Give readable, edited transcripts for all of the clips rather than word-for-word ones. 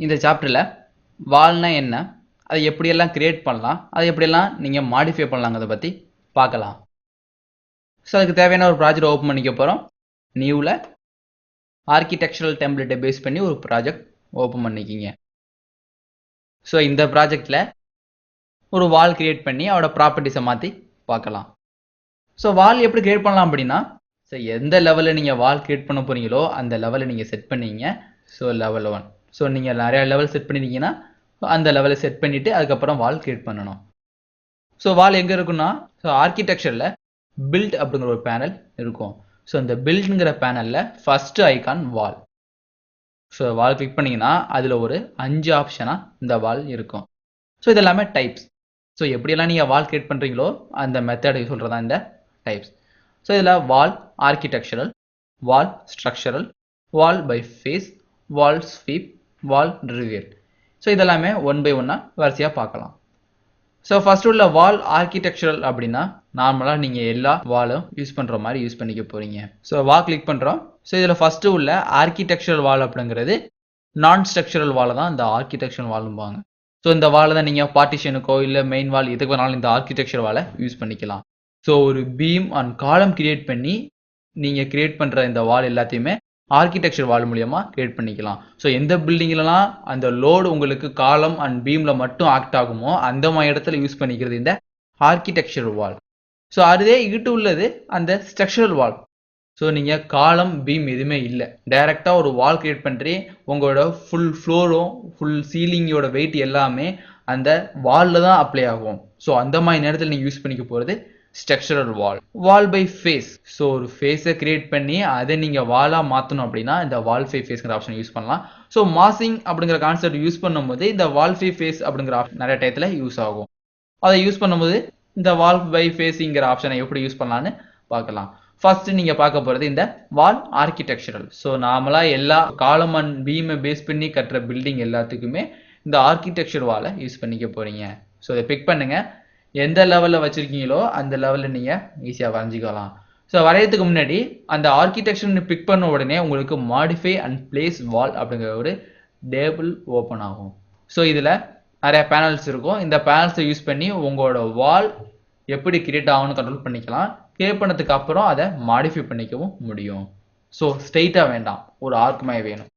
இந்த சாப்டர்ல வால்னா என்ன, அதை எப்படியெல்லாம் கிரியேட் பண்ணலாம், அதை எப்படியெல்லாம் நீங்கள் மாடிஃபை பண்ணலாங்கிறத பற்றி பார்க்கலாம். ஸோ அதுக்கு தேவையான ஒரு ப்ராஜெக்ட் ஓப்பன் பண்ணிக்க போகிறோம். நியூவில் ஆர்கிடெக்சரல் டெம்ப்ளேட்டை பேஸ் பண்ணி ஒரு ப்ராஜெக்ட் ஓப்பன் பண்ணிக்கிங்க. ஸோ இந்த ப்ராஜெக்டில் ஒரு வால் கிரியேட் பண்ணி அவரோட ப்ராப்பர்ட்டிஸை மாற்றி பார்க்கலாம். ஸோ வால் எப்படி கிரியேட் பண்ணலாம் அப்படின்னா, ஸோ எந்த லெவலில் நீங்கள் வால் கிரியேட் பண்ண போகிறீங்களோ அந்த லெவலை நீங்கள் செட் பண்ணிங்க. So level 1. ஸோ நீங்கள் நிறையா லெவல் செட் பண்ணிட்டீங்கன்னா அந்த லெவலை செட் பண்ணிவிட்டு அதுக்கப்புறம் வால் கிரியேட் பண்ணணும். ஸோ வால் எங்கே இருக்குன்னா, ஸோ ஆர்கிடெக்சரில் பில்ட் அப்படிங்கிற ஒரு பேனல் இருக்கும். ஸோ இந்த பில்ட்ங்கிற பேனலில் ஃபஸ்ட்டு ஐகான் வால். ஸோ வால் கிளிக் பண்ணிங்கன்னா அதில் ஒரு 5 ஆப்ஷனாக இந்த வால் இருக்கும். ஸோ இது எல்லாமே டைப்ஸ். ஸோ எப்படியெல்லாம் நீங்கள் வால் கிரியேட் பண்ணுறீங்களோ அந்த மெத்தடை சொல்கிறதா இந்த டைப்ஸ். ஸோ இதில் wall architectural, wall structural, wall by face, wall sweep, wall reveal. So இதெல்லாமே 1 by 1 வரிசையாக பார்க்கலாம். ஸோ ஃபர்ஸ்ட் உள்ள வால் ஆர்கிடெக்சரல் அப்படின்னா நார்மலாக நீங்கள் எல்லா வாலும் யூஸ் பண்ணுற மாதிரி யூஸ் பண்ணிக்க போகிறீங்க. ஸோ வால் கிளிக் பண்ணுறோம். ஸோ இதில் ஃபஸ்ட்டு உள்ள ஆர்கிடெக்சரல் வால் அப்படிங்கிறது நான் ஸ்ட்ரக்சரல் வாலை தான் இந்த ஆர்கிடெக்சரல் வால்பாங்க. ஸோ இந்த வாலை தான் நீங்கள் பார்ட்டிஷனுக்கோ இல்லை மெயின் வால் எதுக்கு வேணாலும் இந்த ஆர்கிடெக்சர் வாலை யூஸ் பண்ணிக்கலாம். ஸோ ஒரு பீம் அண்ட் காலம் கிரியேட் பண்ணி நீங்கள் கிரியேட் பண்ணுற இந்த வால் எல்லாத்தையுமே ஆர்கிடெக்சர் வால் மூலியமா கிரியேட் பண்ணிக்கலாம். ஸோ எந்த பில்டிங்லலாம் அந்த லோடு உங்களுக்கு காலம் அண்ட் பீம்ல மட்டும் ஆக்ட் ஆகுமோ அந்த மாதிரி இடத்துல யூஸ் பண்ணிக்கிறது இந்த ஆர்கிடெக்சர் வால். ஸோ அதுவே இங்கிட்டு உள்ளது அந்த ஸ்ட்ரக்சரல் வால். ஸோ நீங்கள் காலம் பீம் எதுவுமே இல்லை, டைரெக்டாக ஒரு வால் கிரியேட் பண்ணுறி உங்களோட ஃபுல் ஃப்ளோரும் ஃபுல் சீலிங்கோட வெயிட் எல்லாமே அந்த வாலில் தான் அப்ளை ஆகும். ஸோ அந்த மாதிரி நேரத்தில் நீங்கள் யூஸ் பண்ணிக்க போகிறது structural wall. Wall by face. So ஒரு ஃபேஸை கிரியேட் பண்ணி அதை நீங்கள் வாலாக மாற்றணும் அப்படின்னா இந்த வால் பை ஃபேஸ்ங்கிற ஆப்ஷன் யூஸ் பண்ணலாம். ஸோ மாசிங் அப்படிங்கிற கான்செப்ட் யூஸ் பண்ணும்போது இந்த வால் பை ஃபேஸ் அப்படிங்கிற ஆப்ஷன் நிறைய டயத்தில் யூஸ் ஆகும். அதை யூஸ் பண்ணும்போது இந்த வால் பை ஃபேஸிங்கிற ஆப்ஷனை எப்படி யூஸ் பண்ணலான்னு பார்க்கலாம். ஃபர்ஸ்ட் நீங்கள் பார்க்க போகிறது இந்த வால் ஆர்கிடெக்சரல். ஸோ நார்மலாக எல்லா காலம் அண்ட் பீமை பேஸ் பண்ணி கட்டுற பில்டிங் எல்லாத்துக்குமே இந்த ஆர்கிடெக்சர் வாலை யூஸ் பண்ணிக்க போகிறீங்க. ஸோ இதை பிக் பண்ணுங்கள். எந்த லெவலில் வச்சுருக்கீங்களோ அந்த லெவலில் நீங்கள் ஈஸியாக வரைஞ்சிக்கலாம். ஸோ வரையறதுக்கு முன்னாடி அந்த ஆர்கிடெக்சர்னு பிக் பண்ண உடனே உங்களுக்கு மாடிஃபை அண்ட் பிளேஸ் வால் அப்படிங்கிற ஒரு டேபிள் ஓப்பன் ஆகும். ஸோ இதில் நிறைய பேனல்ஸ் இருக்கும். இந்த பேனல்ஸை யூஸ் பண்ணி உங்களோட வால் எப்படி கிரியேட் ஆகும்னு கண்ட்ரோல் பண்ணிக்கலாம். கிரியேட் பண்ணதுக்கு அப்புறம் அதை மாடிஃபை பண்ணிக்கவும் முடியும். ஸோ ஸ்ட்ரெயிட்டாக வேண்டாம், ஒரு ஆர்க் மாதிரி வேணும்.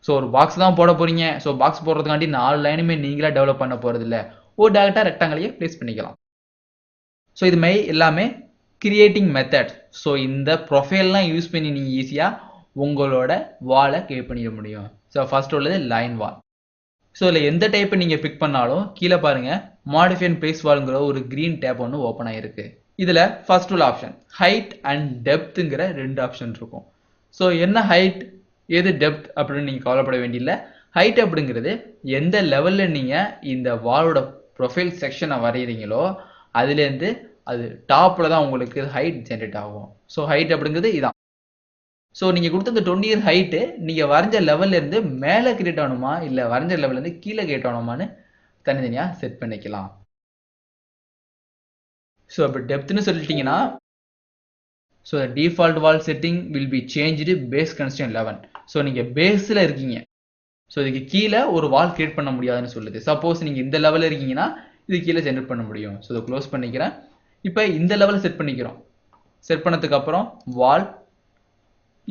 ஸோ ஒரு பாக்ஸ் தான் போட போகிறீங்க. ஸோ பாக்ஸ் போடுறதுக்காண்டி 4 லைனுமே நீங்களே டெவலப் பண்ண போகிறது இல்லை, ஒரு டேரெக்டாக ரெக்டாங்கிளையே பிளேஸ் பண்ணிக்கலாம். ஸோ இது மாதிரி எல்லாமே கிரியேட்டிங் மெத்தட். ஸோ இந்த ப்ரொஃபைல்லாம் யூஸ் பண்ணி நீங்கள் ஈஸியாக உங்களோட வாலை கிரியேட் பண்ணிட முடியும். ஸோ ஃபர்ஸ்ட் உள்ளது லைன் வால். ஸோ இதில் எந்த டைப்பை நீங்கள் பிக் பண்ணாலும் கீழே பாருங்கள் மாடிஃபை அண்ட் பிளேஸ் வால்ங்கிற ஒரு க்ரீன் டேப் ஒன்று ஓப்பன் ஆகிருக்கு. இதில் ஃபர்ஸ்ட் உள்ள ஆப்ஷன் ஹைட் அண்ட் டெப்த்துங்கிற 2 ஆப்ஷன் இருக்கும். ஸோ என்ன ஹைட் எது டெப்த் அப்படின்னு நீங்கள் கவலைப்பட வேண்டியதில்லை. ஹைட் அப்படிங்கிறது எந்த லெவலில் நீங்கள் இந்த வாலோட ப்ரொஃபைல் செக்ஷனை வரைகிறீங்களோ அதுலேருந்து அது டாப்பில் தான் உங்களுக்கு ஹைட் ஜென்ரேட் ஆகும். ஸோ ஹைட் அப்படிங்கிறது இதான். ஸோ நீங்கள் கொடுத்த இந்த 20 இயர் ஹைட்டு நீங்கள் வரைஞ்ச லெவல்லேருந்து மேலே கிரியேட் ஆகணுமா இல்லை வரைஞ்ச லெவல்லேருந்து கீழே கிரியேட் ஆகணுமான்னு தனித்தனியாக செட் பண்ணிக்கலாம். ஸோ இப்போ டெப்த்னு சொல்லிட்டீங்கன்னா so default wall setting will be changed base constraint 11. So நீங்கள் பேஸில் இருக்கீங்க. ஸோ இதுக்கு கீழே ஒரு வால் கிரியேட் பண்ண முடியாதுன்னு சொல்லுது. சப்போஸ் நீங்கள் இந்த லெவலில் இருக்கீங்கன்னா இது கீழே ஜென்ரேட் பண்ண முடியும். ஸோ இதை க்ளோஸ் பண்ணிக்கிறேன். இப்போ இந்த லெவலில் செட் பண்ணிக்கிறோம். செட் பண்ணதுக்கு அப்புறம் வால்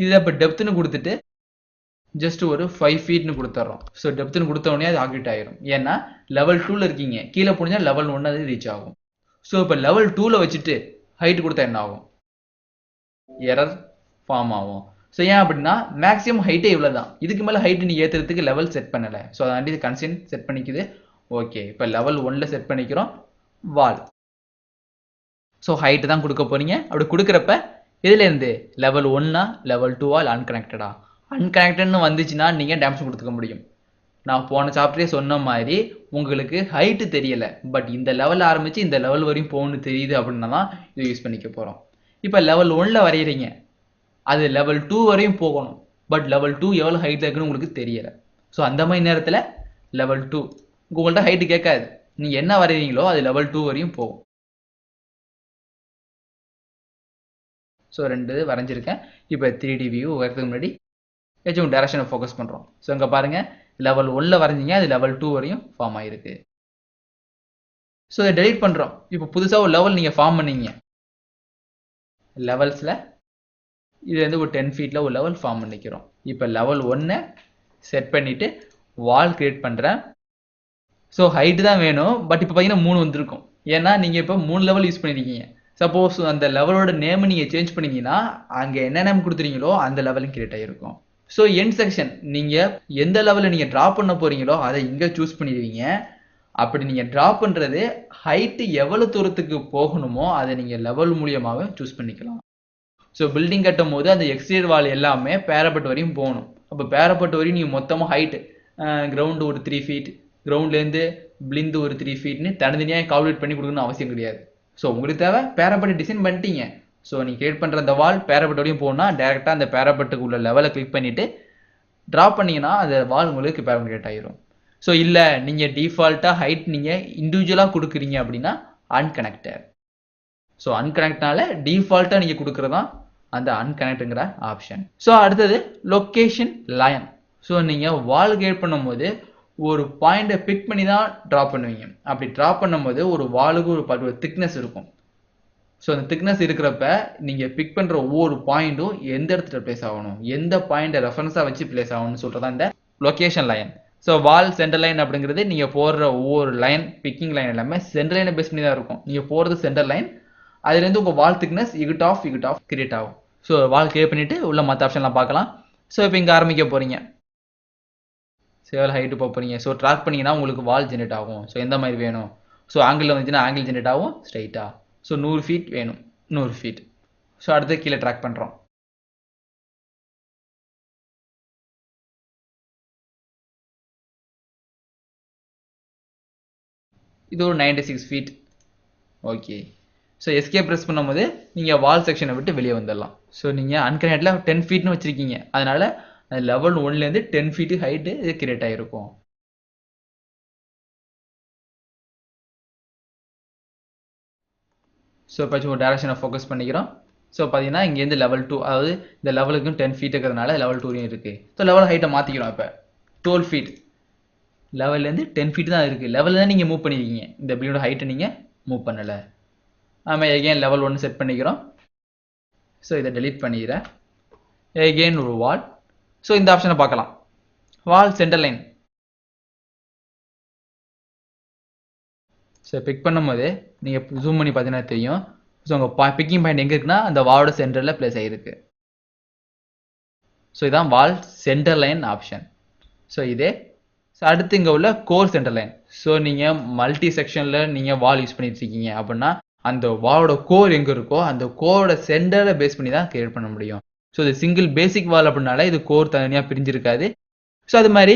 இதில் இப்போ டெப்த்னு கொடுத்துட்டு ஜஸ்ட் ஒரு 5 ஃபீட்னு கொடுத்துட்றோம். ஸோ டெப்த்னு கொடுத்த உடனே அது ஆக்டிவேட் ஆகிடும். ஏன்னா லெவல் 2ல் இருக்கீங்க, கீழே போனிச்சா லெவல் 1 அது ரீச் ஆகும். ஸோ இப்போ லெவல் 2ல் வச்சுட்டு ஹைட் கொடுத்தா என்ன ஆகும்? எரர் ஃபார்ம் ஆகும். ஸோ ஏன் அப்படின்னா மேக்ஸிமம் ஹைட்டே இவ்வளோ தான், இதுக்கு மேலே ஹைட்டு நீ ஏற்றுறதுக்கு லெவல் செட் பண்ணலை. ஸோ அதாண்டி இது கன்ஸ்ட்ரெயின்ட் செட் பண்ணிக்குது. ஓகே, இப்போ லெவல் 1ல் செட் பண்ணிக்கிறோம் வால். ஸோ ஹைட்டு தான் கொடுக்க போறீங்க. அப்படி கொடுக்குறப்ப இதுலேருந்து லெவல் 1ஆ லெவல் 2ஆ இல்லை அன்கனெக்டடா? அன்கனெக்டட்னு வந்துச்சுன்னா நீங்கள் டேமேஜ் கொடுத்துக்க முடியும். நான் போன சாப்டரே சொன்ன மாதிரி உங்களுக்கு ஹைட்டு தெரியலை, பட் இந்த லெவலில் ஆரம்பித்து இந்த லெவல் வரையும் போகணுன்னு தெரியுது அப்படின்னா தான் இதை யூஸ் பண்ணிக்க போகிறோம். இப்போ லெவல் 1ல் வரைகிறீங்க, அது லெவல் 2 வரையும் போகணும், பட் லெவல் 2 எவ்வளோ ஹைட் இருக்குன்னு உங்களுக்கு தெரியலை. ஸோ அந்த மாதிரி நேரத்தில் லெவல் 2 உங்கள்கிட்ட ஹைட்டு கேட்காது, நீங்கள் என்ன வரைகிறீங்களோ அது லெவல் 2 வரையும் போகும். ஸோ 2 வரைஞ்சிருக்கேன். இப்போ 3D வியூ வரதுக்கு முன்னாடி ஏதாச்சும் டேரக்ஷனை ஃபோக்கஸ் பண்ணுறோம். ஸோ இங்கே பாருங்கள் லெவல் 1ல வரைஞ்சிங்க, அது லெவல் 2 வரையும் ஃபார்ம் ஆயிருக்கு. ஸோ இதை டெலீட் பண்ணுறோம். இப்போ புதுசாக ஒரு லெவல் நீங்கள் ஃபார்ம் பண்ணீங்க. லெவல்ஸில் இதுலேருந்து ஒரு 10 ஃபீட்டில் ஒரு லெவல் ஃபார்ம் பண்ணிக்கிறோம். இப்போ லெவல் 1 செட் பண்ணிவிட்டு வால் கிரியேட் பண்ணுறேன். ஸோ ஹைட்டு தான் வேணும், பட் இப்போ பார்த்தீங்கன்னா 3 வந்திருக்கும். ஏன்னா நீங்கள் இப்போ 3 லெவல் யூஸ் பண்ணியிருக்கீங்க. சப்போஸ் அந்த லெவலோட நேமை நீங்கள் சேஞ்ச் பண்ணீங்கன்னா அங்கே என்ன நேம் கொடுத்துறீங்களோ அந்த லெவலும் கிரியேட் ஆகிருக்கும். ஸோ எண்ட் செக்ஷன் நீங்கள் எந்த லெவலில் நீங்கள் ட்ரா பண்ண போகிறீங்களோ அதை இங்கே சூஸ் பண்ணிடுவீங்க. அப்படி நீங்கள் ட்ரா பண்ணுறது ஹைட்டு எவ்வளோ தூரத்துக்கு போகணுமோ அதை நீங்கள் லெவல் மூலியமாகவே சூஸ் பண்ணிக்கலாம். ஸோ பில்டிங் கட்டும் போது அந்த எக்ஸ்டீரியர் வால் எல்லாமே பேரப்பட்டு வரையும் போகணும். அப்போ பேரப்பட்டு வரையும் நீங்கள் மொத்தமாக ஹைட்டு கிரவுண்டு ஒரு 3 ஃபீட், கிரவுண்ட்லேருந்து பிளிந்து ஒரு 3 ஃபீட்னு தனித்தனியாக கால்குலேட் பண்ணி கொடுக்கணும்னு அவசியம் கிடையாது. ஸோ உங்களுக்கு தேவை பேரப்பட்டு டிசைன் பண்ணிட்டீங்க. ஸோ நீங்கள் கிரியேட் பண்ணுற அந்த வால் பேரப்பட்டு வரையும் போகணும்னா டேரெக்டாக அந்த பேரப்பட்டுக்கு உள்ள லெவலை கிளிக் பண்ணிவிட்டு ட்ரா பண்ணிங்கன்னா அந்த வால் உங்களுக்கு பேரப்பட் கிரியேட் ஆகிரும். ஸோ இல்லை நீங்கள் டிஃபால்ட்டாக ஹைட் நீங்கள் இண்டிவிஜுவலாக கொடுக்குறீங்க அப்படின்னா அன்கனெக்டட். ஸோ அன்கனெக்ட்னால டிஃபால்ட்டாக நீங்கள் கொடுக்குறதான் அந்த அன்கனெக்ட்டுங்கிற ஆப்ஷன். ஸோ அடுத்தது லொக்கேஷன் லைன். ஸோ நீங்கள் வால் கிரியேட் பண்ணும்போது ஒரு பாயிண்டை பிக் பண்ணி தான் ட்ரா பண்ணுவீங்க. அப்படி ட்ரா பண்ணும்போது ஒரு வாலுக்கு ஒரு திக்னஸ் இருக்கும். ஸோ அந்த திக்னஸ் இருக்கிறப்ப நீங்கள் பிக் பண்ணுற ஒவ்வொரு பாயிண்ட்டும் எந்த இடத்துல பிளேஸ் ஆகணும், எந்த பாயிண்டை ரெஃபரன்ஸாக வச்சு பிளேஸ் ஆகணும்னு சொல்கிறதா இந்த லொக்கேஷன் லைன். ஸோ வால் சென்டர் லைன் அப்படிங்கிறது நீங்கள் போடுற ஒவ்வொரு லைன் பிக்கிங் லைன் எல்லாமே சென்டர் லைனை பேஸ் பண்ணி தான் இருக்கும். நீங்கள் போகிறது சென்டர் லைன், அதுலேருந்து உங்கள் வால் திக்னஸ் இகிட் ஆஃப் கிரியேட் ஆகும். ஸோ வால் கிரியேட் பண்ணிவிட்டு உள்ள மற்ற ஆப்ஷன்லாம் பார்க்கலாம். ஸோ இப்போ இங்கே ஆரம்பிக்க போகிறீங்க, சேவல் ஹைட்டு போக போகிறீங்க. ஸோ ட்ராக் பண்ணிங்கன்னா உங்களுக்கு வால் ஜென்ரேட் ஆகும். ஸோ எந்த மாதிரி வேணும், ஸோ ஆங்கிள் வந்துச்சுன்னா ஆங்கிள் ஜென்ரேட் ஆகும் ஸ்ட்ரைட்டாக. ஸோ 100 ஃபீட் வேணும், 100 ஃபீட். ஸோ அடுத்து கீழே ட்ராக் பண்ணுறோம். இது ஒரு 96 feet. Okay. So escape press பண்ணும்போது நீங்கள் வால் செக்ஷனை விட்டு வெளியே வந்துடலாம். ஸோ நீங்கள் அன்கனெக்டில் 10 ஃபீட்னு வச்சுருக்கீங்க, அதனால் லெவல் 1லேருந்து 10 ஃபீட்டு ஹைட்டு இது கிரியேட் ஆகிருக்கும். ஸோ இப்போ ஒரு டேரக்ஷனை ஃபோக்கஸ் பண்ணிக்கிறோம். ஸோ பார்த்தீங்கன்னா இங்கேருந்து லெவல் 2, அதாவது இந்த லெவலுக்கும் 10 ஃபீட் இருக்கிறதுனால லெவல் 2லையும் இருக்குது. ஸோ லெவல் ஹைட்டை மாற்றிக்கிறோம். இப்போ 12 ஃபீட் லெவல்லேருந்து 10 ஃபீட் தான் இருக்குது. லெவலில் தான் நீங்கள் மூவ் பண்ணியிருக்கீங்க, இந்த பில்டிங்கோட ஹைட்டை நீங்கள் மூவ் பண்ணலை. ஆமாம், எகெயின் லெவல் 1 செட் பண்ணிக்கிறோம். ஸோ இதை டெலீட் பண்ணிக்கிறேன். எகெயின் ஒரு வால். ஸோ இந்த ஆப்ஷனை பார்க்கலாம், wall centre line. So pick பண்ணும்போது நீங்கள் ஜூம் பண்ணி பார்த்தீங்கன்னா தெரியும். ஸோ உங்கள் பிக்கிங் பாயிண்ட் எங்கே இருக்குன்னா அந்த வாலோட சென்டரில் பிளேஸ் ஆகிருக்கு. ஸோ இதான் வால் சென்டர் லைன் ஆப்ஷன். ஸோ இதே அடுத்து இங்கே உள்ள கோர் சென்டர் லைன். ஸோ நீங்கள் மல்டி செக்ஷனில் நீங்கள் வால் யூஸ் பண்ணிட்டு இருக்கீங்க அப்படின்னா அந்த வாலோட கோர் எங்கே இருக்கோ அந்த கோரோட சென்டரை பேஸ் பண்ணி தான் கிரியேட் பண்ண முடியும். ஸோ இது சிங்கிள் பேசிக் வால் அப்படின்னால இது கோர் தனியாக பிரிஞ்சிருக்காது. ஸோ அது மாதிரி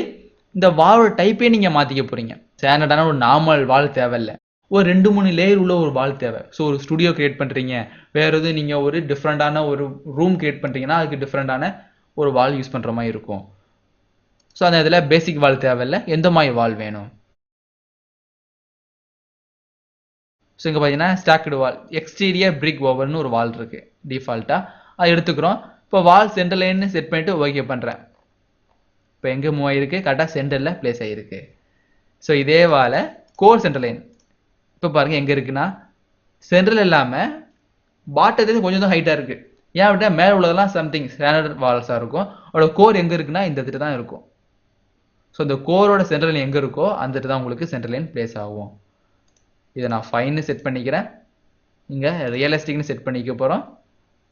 இந்த வாலோட டைப்பே நீங்கள் மாற்றிக்க போகிறீங்க. ஸ்டாண்டர்டான ஒரு நார்மல் வால் தேவையில்லை, ஒரு 2-3 லேயர் உள்ள ஒரு வால் தேவை. ஸோ ஒரு ஸ்டுடியோ கிரியேட் பண்ணுறீங்க, வேறு எதுவும் நீங்கள் ஒரு டிஃப்ரெண்ட்டான ஒரு ரூம் கிரியேட் பண்ணுறீங்கன்னா அதுக்கு டிஃப்ரெண்ட்டான ஒரு வால் யூஸ் பண்ணுற மாதிரி இருக்கும். ஸோ அந்த இதில் பேசிக் வால் தேவையில்லை, எந்த மாதிரி வால் வேணும். ஸோ இங்கே பார்த்தீங்கன்னா ஸ்டாக்டு வால் எக்ஸ்டீரியர் பிரிக் ஓவர்னு ஒரு வால் இருக்குது டிஃபால்ட்டாக, அதை எடுத்துக்கிறோம். இப்போ வால் சென்டர் லைன்னு செட் பண்ணிவிட்டு ஓகே பண்ணுறேன். இப்போ எங்கே மூவ் ஆகிருக்கு, கரெக்டாக சென்டரில் பிளேஸ் ஆகிருக்கு. ஸோ இதே வாலை கோர் சென்டர் லைன் இப்போ பாருங்கள் எங்கே இருக்குன்னா சென்டரில் இல்லாமல் பாட்டத்துலேருந்து கொஞ்சம் தான் ஹைட்டாக இருக்குது. ஏன் அப்படின்னா மேலே உள்ளதெல்லாம் சம்திங் ஸ்டாண்டர்ட் வால்ஸாக இருக்கும். அதோட கோர் எங்கே இருக்குன்னா இந்த இடத்துல தான் இருக்கும். ஸோ இந்த கோரோட சென்டர் லைன் எங்கே இருக்கோ அந்த இடத்துல தான் உங்களுக்கு சென்டர் லைன் பிளேஸ் ஆகும். இதை நான் ஃபைன்னு செட் பண்ணிக்கிறேன், இங்கே ரியலிஸ்டிக்னு செட் பண்ணிக்க போகிறோம்.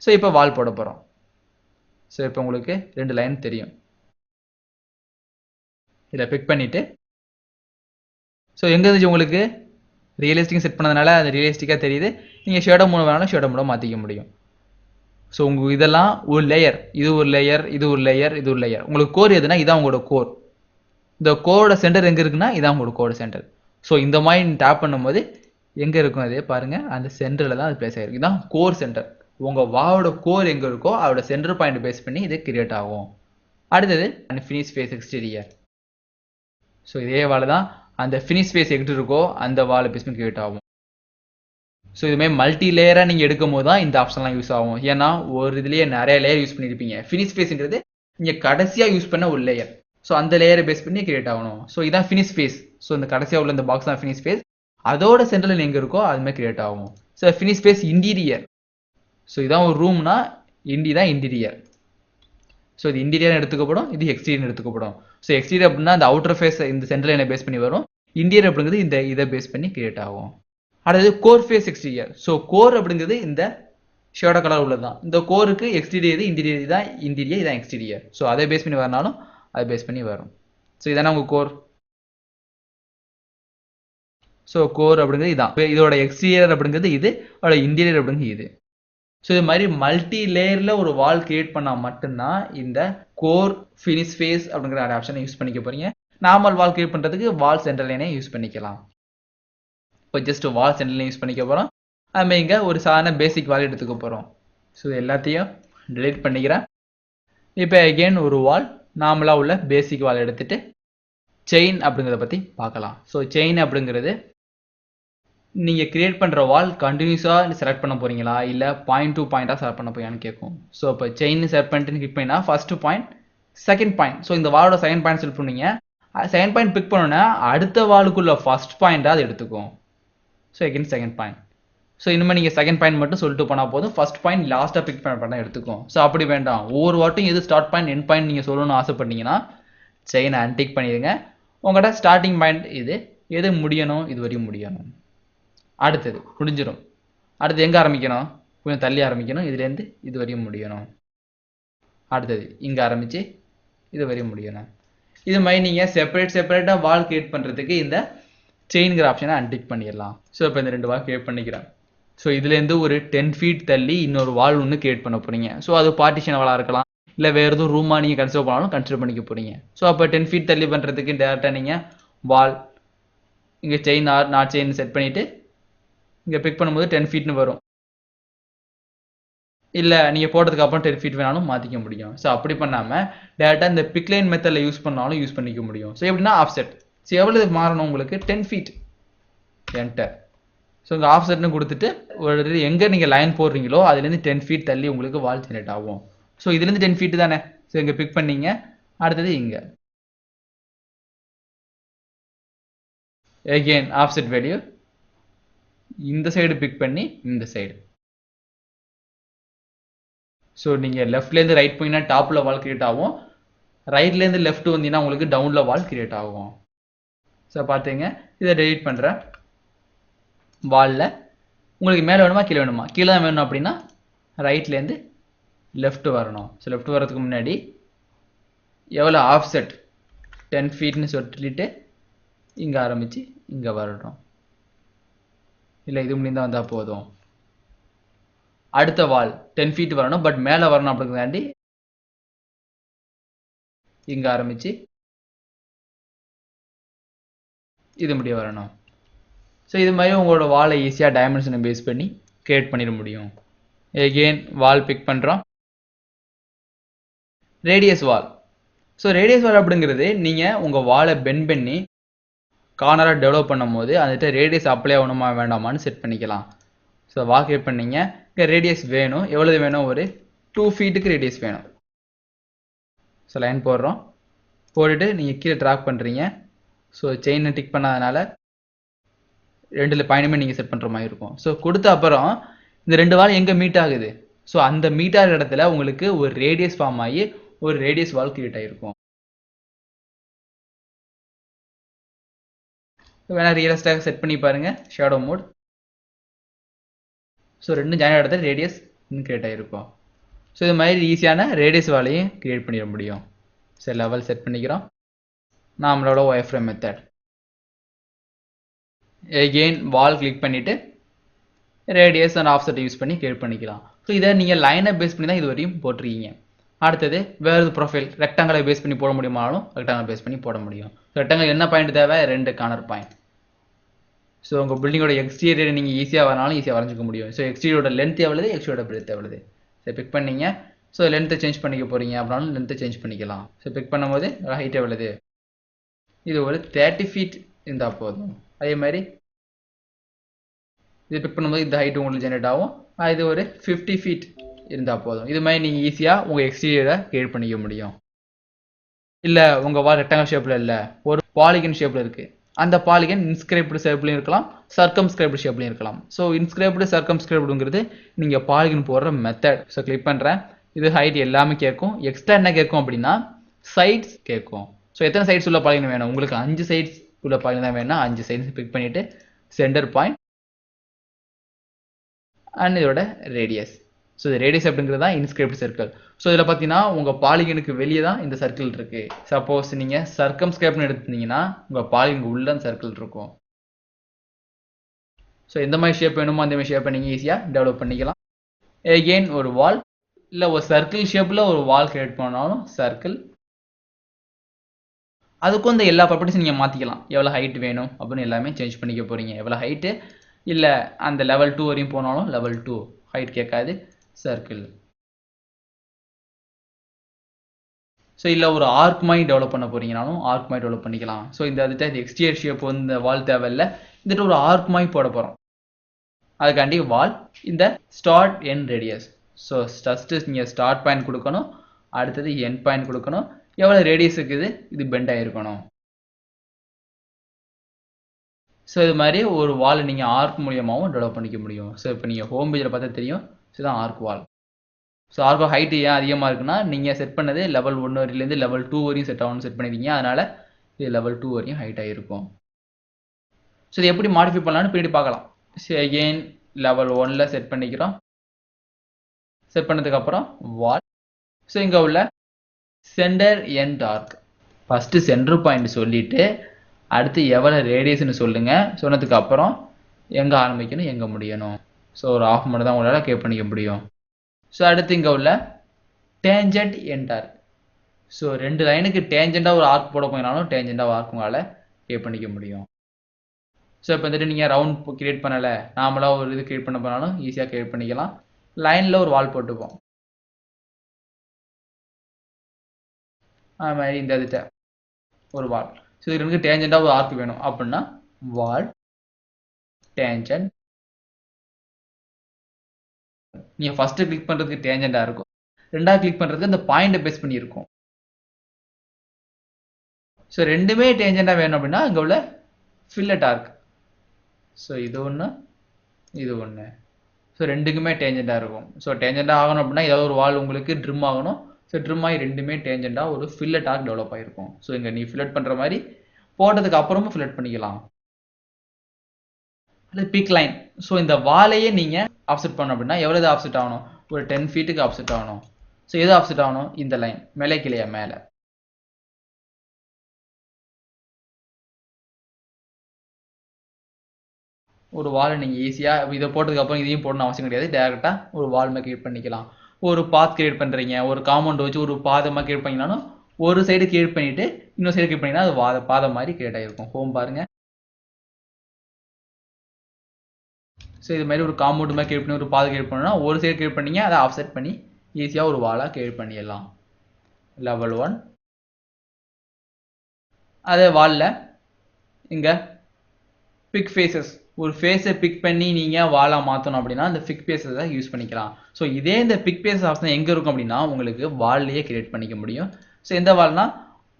ஸோ இப்போ வால் போட போகிறோம். ஸோ இப்போ உங்களுக்கு 2 லைன் தெரியும். இதை பிக் பண்ணிவிட்டு ஸோ எங்கே இருந்துச்சு உங்களுக்கு ரியலிஸ்டிக் செட் பண்ணதுனால அது ரியலிஸ்டிக்காக தெரியுது. நீங்கள் ஷேடோ மூணு வேணாலும் ஷேடோ மூணு மாற்றிக்க முடியும். ஸோ உங்களுக்கு இதெல்லாம் ஒரு லேயர், இது ஒரு லேயர், இது ஒரு லேயர், இது ஒரு லேயர். உங்களுக்கு கோர் எதுனா இதான் உங்களோட கோர். இந்த கோரோட சென்டர் எங்கே இருக்குன்னா இதான் உங்களோட கோரோட சென்டர். ஸோ இந்த மாதிரி டேப் பண்ணும்போது எங்கே இருக்கும் அதே பாருங்கள், அந்த சென்டரில் தான் அது பிளேஸ் ஆகிருக்கு. இதுதான் கோர் சென்டர். உங்கள் வாவோட கோர் எங்கே இருக்கோ அதோட சென்டர் பாயிண்ட் பேஸ் பண்ணி இது கிரியேட் ஆகும். அடுத்தது ஃபினிஷ் ஃபேஸ் எக்ஸ்டீரியர். ஸோ இதே வாழை தான் அந்த ஃபினிஷ் ஃபேஸ் எங்கிட்ட இருக்கோ அந்த வாழை பேஸ் பண்ணி கிரியேட் ஆகும். ஸோ இதுமாதிரி மல்டி லேயராக நீங்கள் எடுக்கும் போது தான் இந்த ஆப்ஷன்லாம் யூஸ் ஆகும். ஏன்னா ஒரு இதுலேயே நிறைய லேயர் யூஸ் பண்ணியிருப்பீங்க. ஃபினிஷ் ஃபேஸ்ங்கிறது நீங்கள் கடைசியாக யூஸ் பண்ண ஒரு லேயர். ஸோ அந்த லேயரை பேஸ் பண்ணி கிரியேட் ஆகணும். ஸோ இதான் ஃபினிஷ் ஃபேஸ். ஸோ இந்த கடைசியாக உள்ள இந்த பாக்ஸ் தான் ஃபினிஷ் ஃபேஸ். அதோட சென்டரில் எங்கே இருக்கோ அதுமாதிரி கிரியேட் ஆகும். So finish face interior. So இதான் ஒரு ரூம்னா தான் இன்டீரியர். ஸோ இது இன்டீரியர் எடுத்துக்கப்படும், இது எக்ஸ்டீரியர் எடுத்துக்கப்படும். ஸோ எக்ஸ்டீரியர் அப்படின்னா அந்த அவுட்டர் ஃபேஸ் இந்த சென்டர் லைனை பேஸ் பண்ணி வரும். இன்டீரியர் அப்படிங்கிறது இந்த இதை பேஸ் பண்ணி கிரியேட் ஆகும். அடுத்தது core face exterior. So core அப்படிங்கிறது இந்த ஷேடோ கலர் உள்ளது தான். இந்த கோருக்கு எக்ஸ்டீரியர் இன்டீரியர் தான் இன்டீரியர், இதான் எக்ஸ்டீரியர். ஸோ அதை பேஸ் பண்ணி வரனாலும் அதை பேஸ் பண்ணி வரும். ஸோ இதானே உங்கள் கோர். ஸோ கோர் அப்படிங்கிறது இதான். இதோட எக்ஸ்டீரியர் அப்படிங்கிறது இது, அதோட இன்டீரியர் அப்படிங்கிறது இது. ஸோ இது மாதிரி மல்டி லேயரில் ஒரு வால் கிரியேட் பண்ணால் மட்டும்தான் இந்த கோர் ஃபினிஷ் ஃபேஸ் அப்படிங்கிற ஆப்ஷனை யூஸ் பண்ணிக்க போகிறீங்க. நார்மல் வால் கிரியேட் பண்ணுறதுக்கு வால் சென்டர் லைனே யூஸ் பண்ணிக்கலாம். இப்போ ஜஸ்ட் வால் சென்டர் லைன் யூஸ் பண்ணிக்க போகிறோம். அதுமாதிரி இங்கே ஒரு சாதாரண பேசிக் வால் எடுத்துக்க போகிறோம். ஸோ எல்லாத்தையும் டிலீட் பண்ணிக்கிறேன். இப்போ அகெயின் ஒரு வால் நார்மலாக உள்ள பேசிக் வால் எடுத்துகிட்டு செயின் அப்படிங்கிறத பற்றி பார்க்கலாம். ஸோ செயின் அப்படிங்கிறது நீங்கள் கிரியேட் பண்ணுற வால் கண்டினியூஸாக செலக்ட் பண்ண போகிறீங்களா இல்லை பாயிண்ட் டு பாயிண்ட்டாக செலக்ட் பண்ண போறீங்கன்னு கேட்கும். ஸோ இப்போ செயின் செலக்ட் பண்ணிட்டு கிளிக் பண்ணினா first point, second point. So இந்த வாலோட செகண்ட் பாயிண்ட் செலக்ட் பண்ணீங்க. செகண்ட் பாயிண்ட் பிக் பண்ணோன்னா அடுத்த வாலுக்குள்ள ஃபர்ஸ்ட் பாயிண்ட்டாக அது எடுத்துக்கும். So again second point. So இனிமேல் நீங்கள் செகண்ட் பாயிண்ட் மட்டும் சொல்லிட்டு போனால் போதும், ஃபர்ஸ்ட் பாயிண்ட் லாஸ்ட்டாக பிக் பண்ண எடுத்துக்கும். ஸோ அப்படி வேண்டாம், ஒவ்வொரு வாட்டும் எது ஸ்டார்ட் பாயிண்ட் எண்ட் பாயிண்ட் நீங்கள் சொல்லணும்னு ஆசைப்பட்டீங்கன்னா செயினை அன்டிக் பண்ணிடுங்க. உங்கள்கிட்ட ஸ்டார்டிங் பாயிண்ட் இது, எது முடியணும் இது வரையும் முடியணும். அடுத்தது முடிஞ்சிடும். அடுத்து எங்கே ஆரம்பிக்கணும், கொஞ்சம் தள்ளி ஆரம்பிக்கணும், இதுலேருந்து இது வரையும் முடியணும். அடுத்தது இங்கே ஆரம்பித்து இது வரையும் முடியணும். இது மாதிரி நீங்கள் செப்பரேட்டாக வால் கிரியேட் பண்ணுறதுக்கு இந்த செயின்கிற ஆப்ஷனை அன்டிக் பண்ணிடலாம். ஸோ இப்போ இந்த 2 வால் கிரியேட் பண்ணிக்கிறேன். ஸோ இதுலேருந்து ஒரு 10 feet தள்ளி இன்னொரு வால் ஒன்று கிரியேட் பண்ண போகிறீங்க. ஸோ அது பார்ட்டிஷன் வாலாக இருக்கலாம், இல்லை வேறு எதுவும் ரூமாக நீங்கள் கன்சிடர் பண்ணாலும் கன்சிடர் பண்ணிக்க போகிறீங்க. ஸோ அப்போ 10 feet தள்ளி பண்ணுறதுக்கு டேரெக்டாக நீங்கள் வால் இங்கே chain R not chain set பண்ணிவிட்டு இங்கே பிக் பண்ணும்போது 10 feetனு வரும். இல்லை நீங்கள் போட்டதுக்கு அப்புறம் 10 feet வேணாலும் மாற்றிக்க முடியும். ஸோ அப்படி பண்ணாமல் டேரெக்டாக இந்த பிக்லைன் மெத்தடில் யூஸ் பண்ணாலும் யூஸ் பண்ணிக்க முடியும். ஸோ எப்படின்னா ஆஃப்செட். ஸோ எவ்வளோ மாறணும் உங்களுக்கு, 10 feet என்டர். ஸோ இங்கே ஆஃப்செட்னு கொடுத்துட்டு ஒரு எங்கே நீங்கள் லைன் போடுறீங்களோ அதுலேருந்து 10 feet தள்ளி உங்களுக்கு வால் ஜெனரேட் ஆகும். ஸோ இதுலேருந்து 10 feet தானே. ஸோ இங்கே பிக் பண்ணீங்க. அடுத்தது இங்கே எகெயின் ஆஃப்செட் வேல்யூ இந்த சைடு பிக் பண்ணி இந்த சைடு. ஸோ நீங்கள் லெஃப்ட்லேருந்து ரைட் போனீங்கன்னா டாப்பில் வால் கிரியேட் ஆகும், ரைட்லேருந்து லெஃப்ட் வந்தீங்கன்னா உங்களுக்கு டவுனில் வால் கிரியேட் ஆகும். ஸோ பார்த்துங்க, இதை டெலிட் பண்ணுறேன். வாலில் உங்களுக்கு மேலே வேணுமா கீழே வேணுமா, கீழே தான் வேணும் அப்படின்னா ரைட்லேருந்து லெஃப்ட் வரணும். ஸோ லெஃப்ட் வரதுக்கு முன்னாடி எவ்வளோ ஆஃப்செட் 10 feetனு சொல்லிட்டு இங்கே ஆரம்பித்து இங்கே வரணும். இல்லை இது முடிந்தால் வந்தால் போதும். அடுத்த வால் 10 feet வரணும், பட் மேலே வரணும் அப்படிங்கிறதாண்டி இங்கே ஆரம்பித்து இது முடிய வரணும். ஸோ இது மாதிரி உங்களோட வாலை ஈஸியாக டைமென்ஷனை பேஸ் பண்ணி கிரியேட் பண்ணிட முடியும். எகெயின் வால் பிக் பண்ணுறோம். ரேடியஸ் வால். ஸோ ரேடியஸ் வால் அப்படிங்கிறது நீங்கள் உங்கள் வாலை பெண்ட் பண்ணி கார்னராக டெவலப் பண்ணும் போது அதுகிட்ட ரேடியஸ் அப்ளை ஆகணுமா வேண்டாமான்னு செட் பண்ணிக்கலாம். ஸோ வால் கிரியேட் பண்ணீங்க. இங்கே ரேடியஸ் வேணும், எவ்வளவு வேணும், ஒரு 2 feetக்கு ரேடியஸ் வேணும். ஸோ லைன் போடுறோம். போட்டுட்டு நீங்கள் கீழே ட்ராக் பண்ணுறீங்க. ஸோ செயினை டிக் பண்ணாதனால 2 பாயிண்ட்டுமே நீங்கள் செட் பண்ணுற மாதிரி இருக்கும். ஸோ கொடுத்த அப்புறம் இந்த 2 வால் எங்கே மீட் ஆகுது, ஸோ அந்த மீட் ஆகிற இடத்துல உங்களுக்கு ஒரு ரேடியஸ் ஃபார்ம் ஆகி ஒரு ரேடியஸ் வால் கிரியேட் ஆகிருக்கும். வேணா ரியலிஸ்டாக செட் பண்ணி பாருங்கள், ஷேடோ மோட். ஸோ 2 ஜாயின் இடத்துல ரேடியஸ் கிரியேட் ஆகிருக்கும். ஸோ இது மாதிரி ஈஸியான ரேடியஸ் வாலையும் கிரியேட் பண்ணிட முடியும். ஸோ லெவல் செட் பண்ணிக்கிறோம். நம்மளோட ஒயர்ஃப்ரேம் மெத்தட். எகெயின் வால் கிளிக் பண்ணிவிட்டு ரேடியஸ் அண்ட் ஆஃப்செட் யூஸ் பண்ணி கிரியேட் பண்ணிக்கலாம். ஸோ இதை நீங்கள் லைனை பேஸ் பண்ணி தான் இது வரையும் போட்டிருக்கீங்க. அடுத்தது வேறு ப்ரொஃபைல் ரெக்டாங்கலை பேஸ் பண்ணி போட முடியுமானாலும் ரெக்டாங்கல் பேஸ் பண்ணி போட முடியும். ரெக்டாங்கல் என்ன பாயிண்ட் தேவை, 2 கார்னர் பாயிண்ட். ஸோ உங்கள் பில்டிங்கோட எக்ஸ்டீரியர் நீங்கள் ஈஸியாக வரனாலும் ஈஸியாக வரைஞ்சிக்க முடியும். ஸோ எக்ஸ்டீரியோட லென்த் எவ்வளவு, எக்ஸ்டீரியோட பிரெத் எவ்வளவு. ஸோ பிக் பண்ணீங்க. ஸோ லென்த்தை சேஞ்ச் பண்ணிக்க போகிறீங்க அப்படின்னாலும் லென்த்தை சேஞ்ச் பண்ணிக்கலாம். ஸோ பிக் பண்ணும்போது ஹைட் எவ்வளவு, இது ஒரு 30 feet இருந்தால் போதும். அதே மாதிரி இது பிக் பண்ணும்போது இந்த ஹைட் உங்களுக்கு ஜெனரேட் ஆகும். இது ஒரு 50 feet இருந்தால் போதும். இது மாதிரி நீங்கள் ஈஸியாக உங்கள் எக்ஸ்டீரியரை கிரியேட் பண்ணிக்க முடியும். இல்லை உங்கள் வால் ரெக்டாங்கல் ஷேப்பில் இல்லை, ஒரு பாலிகன் ஷேப்பில் இருக்குது. அந்த பாலிகன் இன்ஸ்கிரைப்டு ஷேப்லையும் இருக்கலாம், சர்க்கம்ஸ்கிரைப்டு ஷேப்லையும் இருக்கலாம். ஸோ இன்ஸ்கிரைப்டு சர்க்கம்ஸ்கிரைப்டுங்கிறது நீங்கள் பாலிகன் போடுற மெத்தட். ஸோ கிளிக் பண்ணுறேன். இது ஹைட் எல்லாமே கேட்கும். எக்ஸ்ட்ரா என்ன கேட்கும் அப்படின்னா சைட்ஸ் கேட்கும். ஸோ எத்தனை சைட்ஸ் உள்ள பாலிகன் வேணும்? உங்களுக்கு 5 சைட்ஸ் உள்ள பாலிகன் தான் வேணும்னா 5 சைட்ஸ் பிக் பண்ணிவிட்டு சென்டர் பாயிண்ட் அண்ட் இதோட ரேடியஸ். ஸோ இது ரேடியஸ் அப்படிங்கிறது தான் இன்ஸ்கிரைப்ட் சர்க்கிள். ஸோ இதில் பார்த்தீங்கன்னா உங்கள் பாலிகனுக்கு வெளியே தான் இந்த சர்க்கிள் இருக்குது. சப்போஸ் நீங்கள் சர்க்கம்ஸ்கிரைப்னு எடுத்தீங்கன்னா உங்கள் பாலிகனுக்கு உள்ள சர்க்கிள் இருக்கும். ஸோ எந்த மாதிரி ஷேப் வேணுமோ அந்த மாதிரி ஷேப்பை நீங்கள் ஈஸியாக டெவலப் பண்ணிக்கலாம். எகெயின் ஒரு வால் இல்லை ஒரு சர்க்கிள் ஷேப்பில் ஒரு வால் கிரியேட் பண்ணாலும் சர்க்கிள். அதுக்கும் இந்த எல்லா ப்ராப்பர்ட்டிஸும் நீங்கள் மாற்றிக்கலாம். எவ்வளோ ஹைட் வேணும் அப்படின்னு எல்லாமே சேஞ்ச் பண்ணிக்க போகிறீங்க. எவ்வளோ ஹைட்டு இல்லை அந்த லெவல் 2 வரையும் போனாலும் லெவல் 2 ஹைட் கேட்காது, சர்க்கிள். ஸோ இல்லை ஒரு ஆர்க் மாதிரி டெவலப் பண்ண போகிறீங்கனாலும் ஆர்க் மாதிரி டெவலப் பண்ணிக்கலாம். ஸோ இந்த இது எக்ஸ்டியர் ஷேப் வந்து இந்த வால் தேவையில்லை, இதுட்டு ஒரு ஆர்க் மாதிரி போட போகிறோம். அதுக்காண்டி வால் இந்த start end radius. So first நீங்கள் ஸ்டார்ட் பாயிண்ட் கொடுக்கணும், அடுத்தது எண்ட் பாயிண்ட் கொடுக்கணும், எவ்வளோ ரேடியஸ் இருக்குது இது பெண்ட் ஆகிருக்கணும். ஸோ இது மாதிரி ஒரு வால் நீங்கள் ஆர்க் மூலியமாகவும் டெவலப் பண்ணிக்க முடியும். ஸோ இப்போ நீங்கள் ஹோம் பேஜில் பார்த்தா தெரியும், இதுதான் ஆர்க் வால். ஸோ ஆர்க் ஹைட் ஏன் அதிகமாக இருக்குன்னா நீங்கள் செட் பண்ணது லெவல் 1 வரையிலேருந்து லெவல் 2 வரையும் செட் ஆகணும்னு செட் பண்ணிருக்கீங்க. அதனால் இது லெவல் 2 வரையும் ஹைட் ஆகிருக்கும். ஸோ இது எப்படி மாடிஃபை பண்ணலான்னு பின்னாடி பார்க்கலாம். ஸோ அகெயின் லெவல் 1ல் செட் பண்ணிக்கிறோம். செட் பண்ணதுக்கப்புறம் வால். ஸோ இங்கே உள்ள centre end arc first centre point சொல்லிவிட்டு அடுத்து எவ்வளோ ரேடியஸ்னு சொல்லுங்கள். சொன்னதுக்கு அப்புறம் எங்கே ஆரம்பிக்கணும் எங்கே முடியணும். ஸோ ஒரு ஆஃப் மட்டும் தான் உங்களால் கேப் பண்ணிக்க முடியும். ஸோ அடுத்து இங்கே உள்ள டேஞ்சன்ட் எண்ட் ஆர்க். ஸோ 2 லைனுக்கு டேஞ்சண்டாக ஒரு ஆர்க் போட போயினாலும் டேஞ்சண்டாக ஆர்க் உங்களால் கேப் பண்ணிக்க முடியும். ஸோ இப்போ வந்துட்டு நீங்கள் ரவுண்ட் கிரியேட் பண்ணலை, நாமளாக ஒரு இது கிரியேட் பண்ண போனாலும் ஈஸியாக கிரியேட் பண்ணிக்கலாம். லைனில் ஒரு வால் போட்டுப்போம். அது மாதிரி இந்த இதுட்ட ஒரு வால். ஸோ இது எனக்கு டேஞ்சண்டாக ஒரு ஆர்க் வேணும் அப்படின்னா வால் டேஞ்சன்ட். நீங்கள் ஃபஸ்ட்டு கிளிக் பண்ணுறதுக்கு டேஞ்சண்டாக இருக்கும், ரெண்டாவது கிளிக் பண்ணுறதுக்கு இந்த பாயிண்டை பேஸ் பண்ணியிருக்கும். ஸோ ரெண்டுமே டேஞ்சண்டாக வேணும் அப்படின்னா இங்கே உள்ள ஃபில்லட் ஆர்க். ஸோ இது ஒன்று இது ஒன்று. ஸோ ரெண்டுக்குமே டேஞ்சண்டாக இருக்கும். ஸோ டேஞ்சண்டாக ஆகணும் அப்படின்னா ஏதாவது ஒரு வால் உங்களுக்கு ட்ரிம் ஆகணும். ஸோ ட்ரிம் ஆகி ரெண்டுமே டேஞ்சண்டாக ஒரு ஃபில்லட் ஆர்க் டெவலப் ஆகிருக்கும். ஸோ இங்கே நீ ஃபில்லட் பண்ணுற மாதிரி போட்டதுக்கு அப்புறமும் ஃபில்லட் பண்ணிக்கலாம். அது பிக் லைன். ஸோ இந்த வாலையே நீங்கள் ஆஃப்செட் பண்ணணும் அப்படின்னா எவ்வளோ ஆஃப்செட் ஆகணும்? ஒரு 10 ஃபீட்டுக்கு ஆஃப்செட் ஆகணும். ஸோ எது ஆஃப்செட் ஆகணும்? இந்த லைன் மேலே கிளையா மேலே. ஒரு வாலை நீங்கள் ஈஸியாக இதை போட்டதுக்கப்புறம் இதையும் போடணும் அவசியம் கிடையாது. டேரெக்டாக ஒரு வால் மாதிரி கிரியேட் பண்ணிக்கலாம். ஒரு பாத் கிரியேட் பண்ணுறீங்க, ஒரு காம்பவுண்ட் வச்சு ஒரு பாதமாக கிரியேட் பண்ணிங்கனாலும் ஒரு சைடு கிரியேட் பண்ணிவிட்டு இன்னொரு சைடு கிரியேட் பண்ணிங்கன்னா அது பாதம் மாதிரி கிரியேட் ஆகிருக்கும். ஹோம் பாருங்கள். ஸோ இது மாதிரி ஒரு காம்பவுண்ட் மாதிரி கிரியேட் பண்ணி ஒரு பாதை கிரியேட் பண்ணணும்னா ஒரு சைடு கிரியேட் பண்ணிங்க, அதை ஆஃப்செட் பண்ணி ஈஸியாக ஒரு வாலாக கிரியேட் பண்ணிடலாம். லெவல் 1. அதே வாலில் இங்கே பிக் ஃபேஸஸ், ஒரு ஃபேஸை பிக் பண்ணி நீங்கள் வாலாக மாற்றணும் அப்படின்னா அந்த பிக் ஃபேஸஸை யூஸ் பண்ணிக்கலாம். ஸோ இதே இந்த பிக் ஃபேஸஸ் ஆப்ஷன் எங்கே இருக்கும் அப்படின்னா உங்களுக்கு வால்லையே கிரியேட் பண்ணிக்க முடியும். ஸோ எந்த வால்னா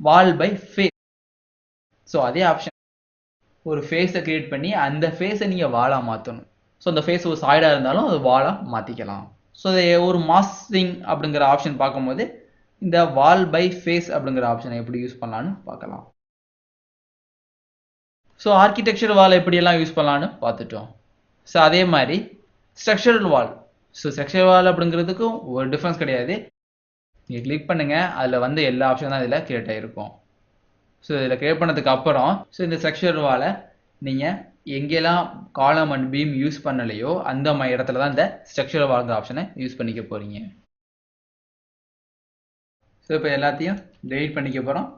வால் பை ஃபேஸ். ஸோ அதே ஆப்ஷன் ஒரு ஃபேஸை கிரியேட் பண்ணி அந்த ஃபேஸை நீங்கள் வாலாக மாற்றணும். ஸோ அந்த ஃபேஸ் ஒரு சாய்டாக இருந்தாலும் அது வாலாக மாற்றிக்கலாம். ஸோ ஒரு மாஸ்கிங் அப்படிங்கிற ஆப்ஷன் பார்க்கும்போது இந்த வால் பை ஃபேஸ் அப்படிங்கிற ஆப்ஷனை எப்படி யூஸ் பண்ணலான்னு பார்க்கலாம். ஸோ ஆர்கிடெக்சர் வால் எப்படியெல்லாம் யூஸ் பண்ணலான்னு பார்த்துட்டோம். ஸோ அதே மாதிரி ஸ்ட்ரக்சரல் வால். ஸோ ஸ்ட்ரக்சரல் வால் அப்படிங்கிறதுக்கும் ஒரு டிஃப்ரென்ஸ் கிடையாது. நீங்கள் கிளிக் பண்ணுங்கள், அதில் வந்து எல்லா ஆப்ஷன் தான் இதில் கிரியேட் ஆகிருக்கும். ஸோ இதில் கிரியேட் பண்ணதுக்கு அப்புறம் ஸோ இந்த ஸ்ட்ரக்சரல் வாலை நீங்கள் எங்கெல்லாம் காலம் அண்ட் பீம் யூஸ் பண்ணலையோ அந்த மாதிரி இடத்துல தான் இந்த ஸ்ட்ரக்சரல் வால்ங்கிற ஆப்ஷனை யூஸ் பண்ணிக்க போகிறீங்க. ஸோ இப்போ எல்லாத்தையும் டெலீட் பண்ணிக்க போகிறோம்.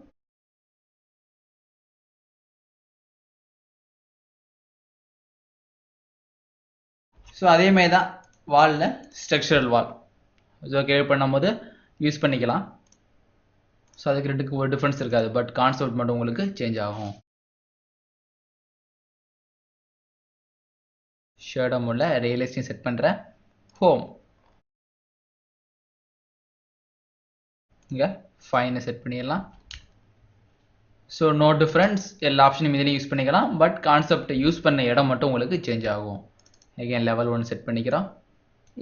ஸோ அதேமாதிரி தான் வாலில் ஸ்ட்ரக்சரல் வால் ஸோ கிரியேட் பண்ணும்போது யூஸ் பண்ணிக்கலாம். ஸோ அதுக்கு ரெண்டுக்கு ஒரு டிஃப்ரென்ஸ் இருக்காது, பட் கான்செப்ட் மட்டும் உங்களுக்கு சேஞ்ச் ஆகும். ஷேடோ மோடில் ரியலிஸ்டையும் செட் பண்ணுறேன். ஹோம் இங்கே ஃபைனை செட் பண்ணிடலாம். ஸோ நோ டிஃப்ரென்ஸ், எல்லா ஆப்ஷனும் இதிலையும் யூஸ் பண்ணிக்கலாம். பட் கான்செப்ட் யூஸ் பண்ண இடம் மட்டும் உங்களுக்கு சேஞ்ச் ஆகும். அகைன் லெவல் 1 செட் பண்ணிக்கிறோம்.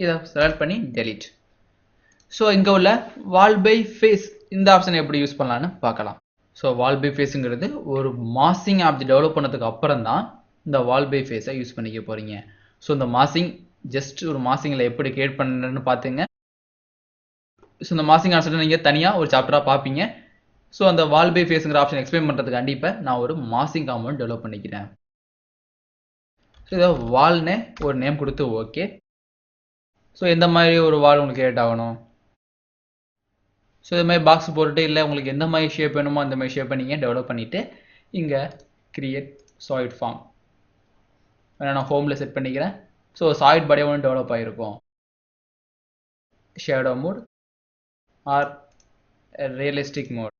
இதை செலக்ட் பண்ணி டெலிட். ஸோ இங்கே உள்ள வால் பை ஃபேஸ் இந்த ஆப்ஷனை எப்படி யூஸ் பண்ணலான்னு பார்க்கலாம். ஸோ வால் பை ஃபேஸுங்கிறது ஒரு மாசிங் ஆப்ஜெக்ட் டெவலப் பண்ணதுக்கு அப்புறம் தான் இந்த வால் பை ஃபேஸை யூஸ் பண்ணிக்க போகிறீங்க. ஸோ இந்த மாசிங் ஜஸ்ட் ஒரு மாசிங்கில் எப்படி கிரியேட் பண்ணுறதுன்னு பார்த்துங்க. ஸோ இந்த மாசிங் ஆப்ஷன் நீங்கள் தனியாக ஒரு சாப்டராக பார்ப்பீங்க. ஸோ அந்த வால் பை ஃபேஸுங்கிற ஆப்ஷன் எக்ஸ்பிளைன் பண்ணுறதுக்கு கண்டிப்பாக நான் ஒரு மாசிங் காம்பவுண்ட் டெவலப் பண்ணிக்கிறேன். ஸோ இதை வால்னே ஒரு நேம் கொடுத்து ஓகே. ஸோ எந்த மாதிரி ஒரு வால் உங்களுக்கு கிரியேட் ஆகணும். ஸோ இது மாதிரி பாக்ஸ் போட்டுட்டு இல்லை உங்களுக்கு எந்த மாதிரி ஷேப் வேணுமோ அந்த மாதிரி ஷேப்பை நீங்கள் டெவலப் பண்ணிவிட்டு இங்கே கிரியேட் சாலிட் ஃபார்ம் நான் ஹோமில் செட் பண்ணிக்கிறேன். ஸோ சாலிட் பாடியே ஒன்று டெவலப் ஆகிருக்கும். Shadow mode or realistic mode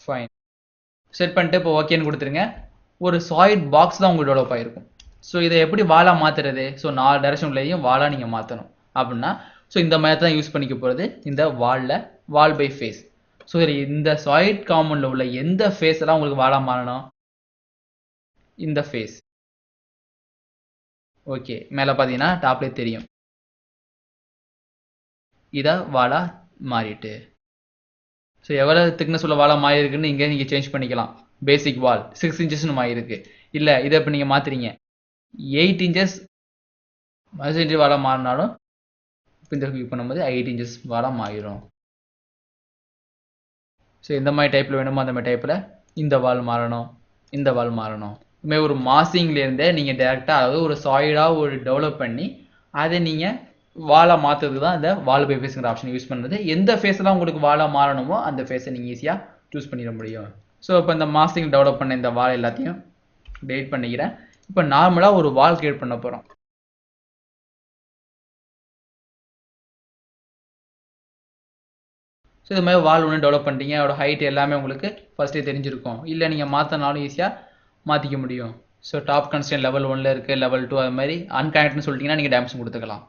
fine set பண்ணிட்டு இப்போ ஓகேன்னு கொடுத்துருங்க. ஒரு சாலிட் பாக்ஸ் தான் உங்களுக்கு டெவலப் ஆகிருக்கும். ஸோ இதை எப்படி வாலாக மாற்றுறது. ஸோ 4 டைரக்ஷன்லேயும் வாலாக நீங்கள் மாற்றணும் அப்படின்னா ஸோ இந்த மாதிரி தான் யூஸ் பண்ணிக்க போகிறது இந்த வால் பை ஃபேஸ். ஸோ இந்த சாலிட் காம்பவுண்டில் உள்ள எந்த ஃபேஸ் எல்லாம் உங்களுக்கு வாலாக மாறணும். இந்த ஃபேஸ் ஓகே மேலே பார்த்தீங்கன்னா டாப்லேயே தெரியும். இதை வாலாக மாறிட்டு ஸோ எவ்வளோ திக்னஸ் உள்ள வாலாக மாறி இருக்குன்னு இங்கே நீங்கள் சேஞ்ச் பண்ணிக்கலாம். பேசிக் வால் 6 இன்ச்சஸ்னு மாறி இருக்கு. இல்லை இதை இப்போ நீங்கள் மாற்றுறீங்க 8 இன்ச்சஸ் மறுசெஞ்சு வாலாக மாறினாலும் இப்போ இந்த கிளிக் பண்ணும்போது 8 இன்ச்சஸ் வாலாக மாறிடும். ஸோ எந்த மாதிரி டைப்பில் வேணுமோ அந்த மாதிரி டைப்பில் இந்த வால் மாறணும், இந்த வால் மாறணும். இதுமாதிரி ஒரு மாசிங்லேருந்தே நீங்கள் டேரெக்டாக அதாவது ஒரு சாலிடாக ஒரு டெவலப் பண்ணி அதை நீங்கள் வாலாக மாற்றுறதுக்கு தான் இந்த வால் பை ஃபேஸுங்கிற ஆப்ஷன் யூஸ் பண்ணுறது. எந்த ஃபேஸ்லாம் உங்களுக்கு வாலாக மாறணுமோ அந்த ஃபேஸை நீங்கள் ஈஸியாக சூஸ் பண்ணிட முடியும். ஸோ இப்போ இந்த மாசிங் டெவலப் பண்ண இந்த வால் எல்லாத்தையும் டெலிட் பண்ணிக்கிறேன். இப்போ நார்மலாக ஒரு வால் கிரியேட் பண்ண போகிறோம். ஸோ இது மாதிரி வால் ஒன்று டெவலப் பண்ணிட்டீங்க. அதோட ஹைட் எல்லாமே உங்களுக்கு ஃபஸ்ட்டே தெரிஞ்சிருக்கும். இல்லை நீங்கள் மாற்றினாலும் ஈஸியாக மாற்றிக்க முடியும். ஸோ டாப் கன்ஸ்டன்ட் லெவல் 1ல் இருக்குது, லெவல் 2 அது மாதிரி அன்கனெக்ட்னு சொல்லிட்டீங்கன்னா நீங்கள் டைமென்ஷன் கொடுத்துக்கலாம்.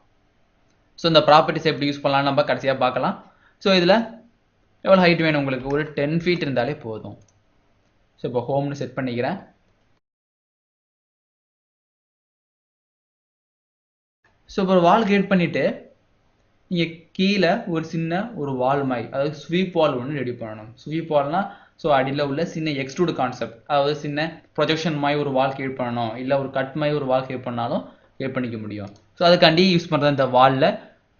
ஸோ இந்த ப்ராப்பர்ட்டிஸ் எப்படி யூஸ் பண்ணலாம்னு நம்ம கடைசியாக பார்க்கலாம். ஸோ இதில் எவ்வளோ ஹைட் வேணும் உங்களுக்கு ஒரு 10 ஃபீட் இருந்தாலே போதும். ஸோ இப்போ ஹோம்னு செட் பண்ணிக்கிறேன். ஸோ இப்போ ஒரு வால் கிரியேட் பண்ணிவிட்டு நீங்கள் கீழே ஒரு சின்ன ஒரு வால் மாதிரி அதாவது ஸ்வீப் வால் ஒன்று ரெடி பண்ணணும். ஸ்வீப் வால்னால் ஸோ அடியில் உள்ள சின்ன எக்ஸ்ட்ரூட் கான்செப்ட் அதாவது சின்ன ப்ரொஜெக்ஷன் மாதிரி ஒரு வால் கிரியேட் பண்ணணும், இல்லை ஒரு கட் மாதிரி ஒரு வால் கிரியேட் பண்ணாலும் கிரியேட் பண்ணிக்க முடியும். ஸோ அதுக்காண்டி யூஸ் பண்ணுறது இந்த வாலில்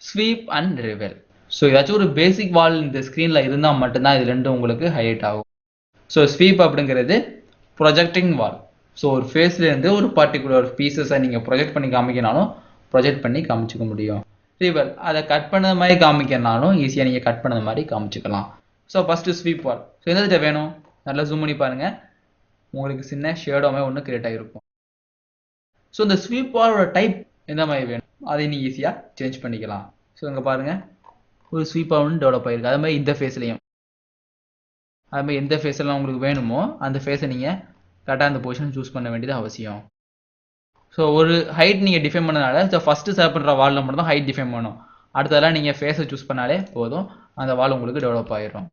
ஸ்வீப் அண்ட் ரிவெல். ஸோ ஏதாச்சும் ஒரு பேசிக் வால் இந்த ஸ்க்ரீனில் இருந்தால் மட்டும்தான் இது ரெண்டும் உங்களுக்கு ஹைலைட் ஆகும். ஸோ ஸ்வீப் அப்படிங்கிறது ப்ரொஜெக்டிங் வால். ஸோ ஒரு ஃபேஸ்லேருந்து ஒரு பர்டிகுலர் பீசஸை நீங்கள் ப்ரொஜெக்ட் பண்ணி காமிக்கினாலும் ப்ரொஜெக்ட் பண்ணி காமிச்சிக்க முடியும். ரிவெல் அதை கட் பண்ணது மாதிரி காமிக்கிறனாலும் ஈஸியாக நீங்கள் கட் பண்ணது மாதிரி காமிச்சிக்கலாம். ஸோ ஃபஸ்ட்டு ஸ்வீப் வால். ஸோ எந்த வேணும் நல்லா ஜூம் பண்ணி பாருங்கள். உங்களுக்கு சின்ன ஷேடோமே ஒன்று கிரியேட் ஆகிருக்கும். ஸோ இந்த ஸ்வீப் வாலோட டைப் எந்த மாதிரி வேணும் அதை நீங்கள் ஈஸியாக சேஞ்ச் பண்ணிக்கலாம். ஸோ இங்கே பாருங்கள் ஒரு ஸ்வீப் வால் ஒன்று டெவலப் ஆகிருக்கு. அது மாதிரி இந்த ஃபேஸ்லையும் அது மாதிரி எந்த ஃபேஸெல்லாம் உங்களுக்கு வேணுமோ அந்த ஃபேஸை நீங்கள் கரெக்டாக அந்த பொசிஷன் சூஸ் பண்ண வேண்டியது அவசியம். ஸோ ஒரு ஹைட் நீங்கள் டிஃபைன் பண்ணனால ஸோ ஃபஸ்ட்டு செலக்ட் பண்ணுற வாலில் மட்டும் தான் ஹைட் டிஃபைன் பண்ணணும். அடுத்ததெல்லாம் நீங்கள் ஃபேஸை சூஸ் பண்ணாலே போதும், அந்த வால் உங்களுக்கு டெவலப் ஆகிடும்.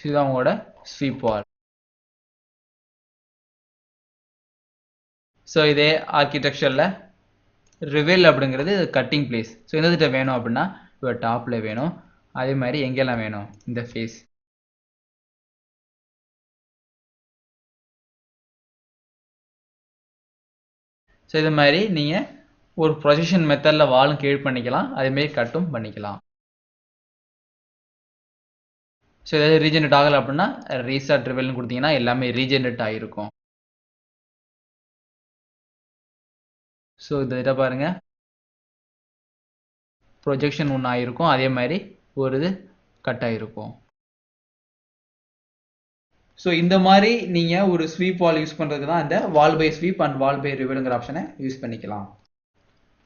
இதுதான் உங்களோட ஸ்வீப் வால். ஸோ இதே ஆர்கிடெக்சரில் ரிவெல் அப்படிங்கிறது கட்டிங் பிளேஸ். ஸோ எந்த வேணும் அப்படின்னா இப்போ டாப்பில் வேணும். அதே மாதிரி எங்கெல்லாம் வேணும் இந்த ஃபேஸ். ஸோ இது மாதிரி நீங்கள் ஒரு ப்ரொஜெக்ஷன் மெத்தடில் வாலும் கிரியேட் பண்ணிக்கலாம், அதேமாரி கட்டும் பண்ணிக்கலாம். ஸோ ஏதாவது ரீஜெனரேட் ஆகலை அப்படின்னா ரீஸ்டார்ட் ரிவெல்னு கொடுத்தீங்கன்னா எல்லாமே ரீஜெனரேட் ஆகிருக்கும். ஸோ இதை பாருங்கள் ப்ரொஜெக்ஷன் ஒன்று ஆகிருக்கும், அதே மாதிரி ஒரு இது கட் ஆகிருக்கும். ஸோ இந்த மாதிரி நீங்கள் ஒரு ஸ்வீப் வால் யூஸ் பண்ணுறதுக்கு தான் இந்த wall by sweep and wall by ரிவெலுங்கிற ஆப்ஷனை யூஸ் பண்ணிக்கலாம்.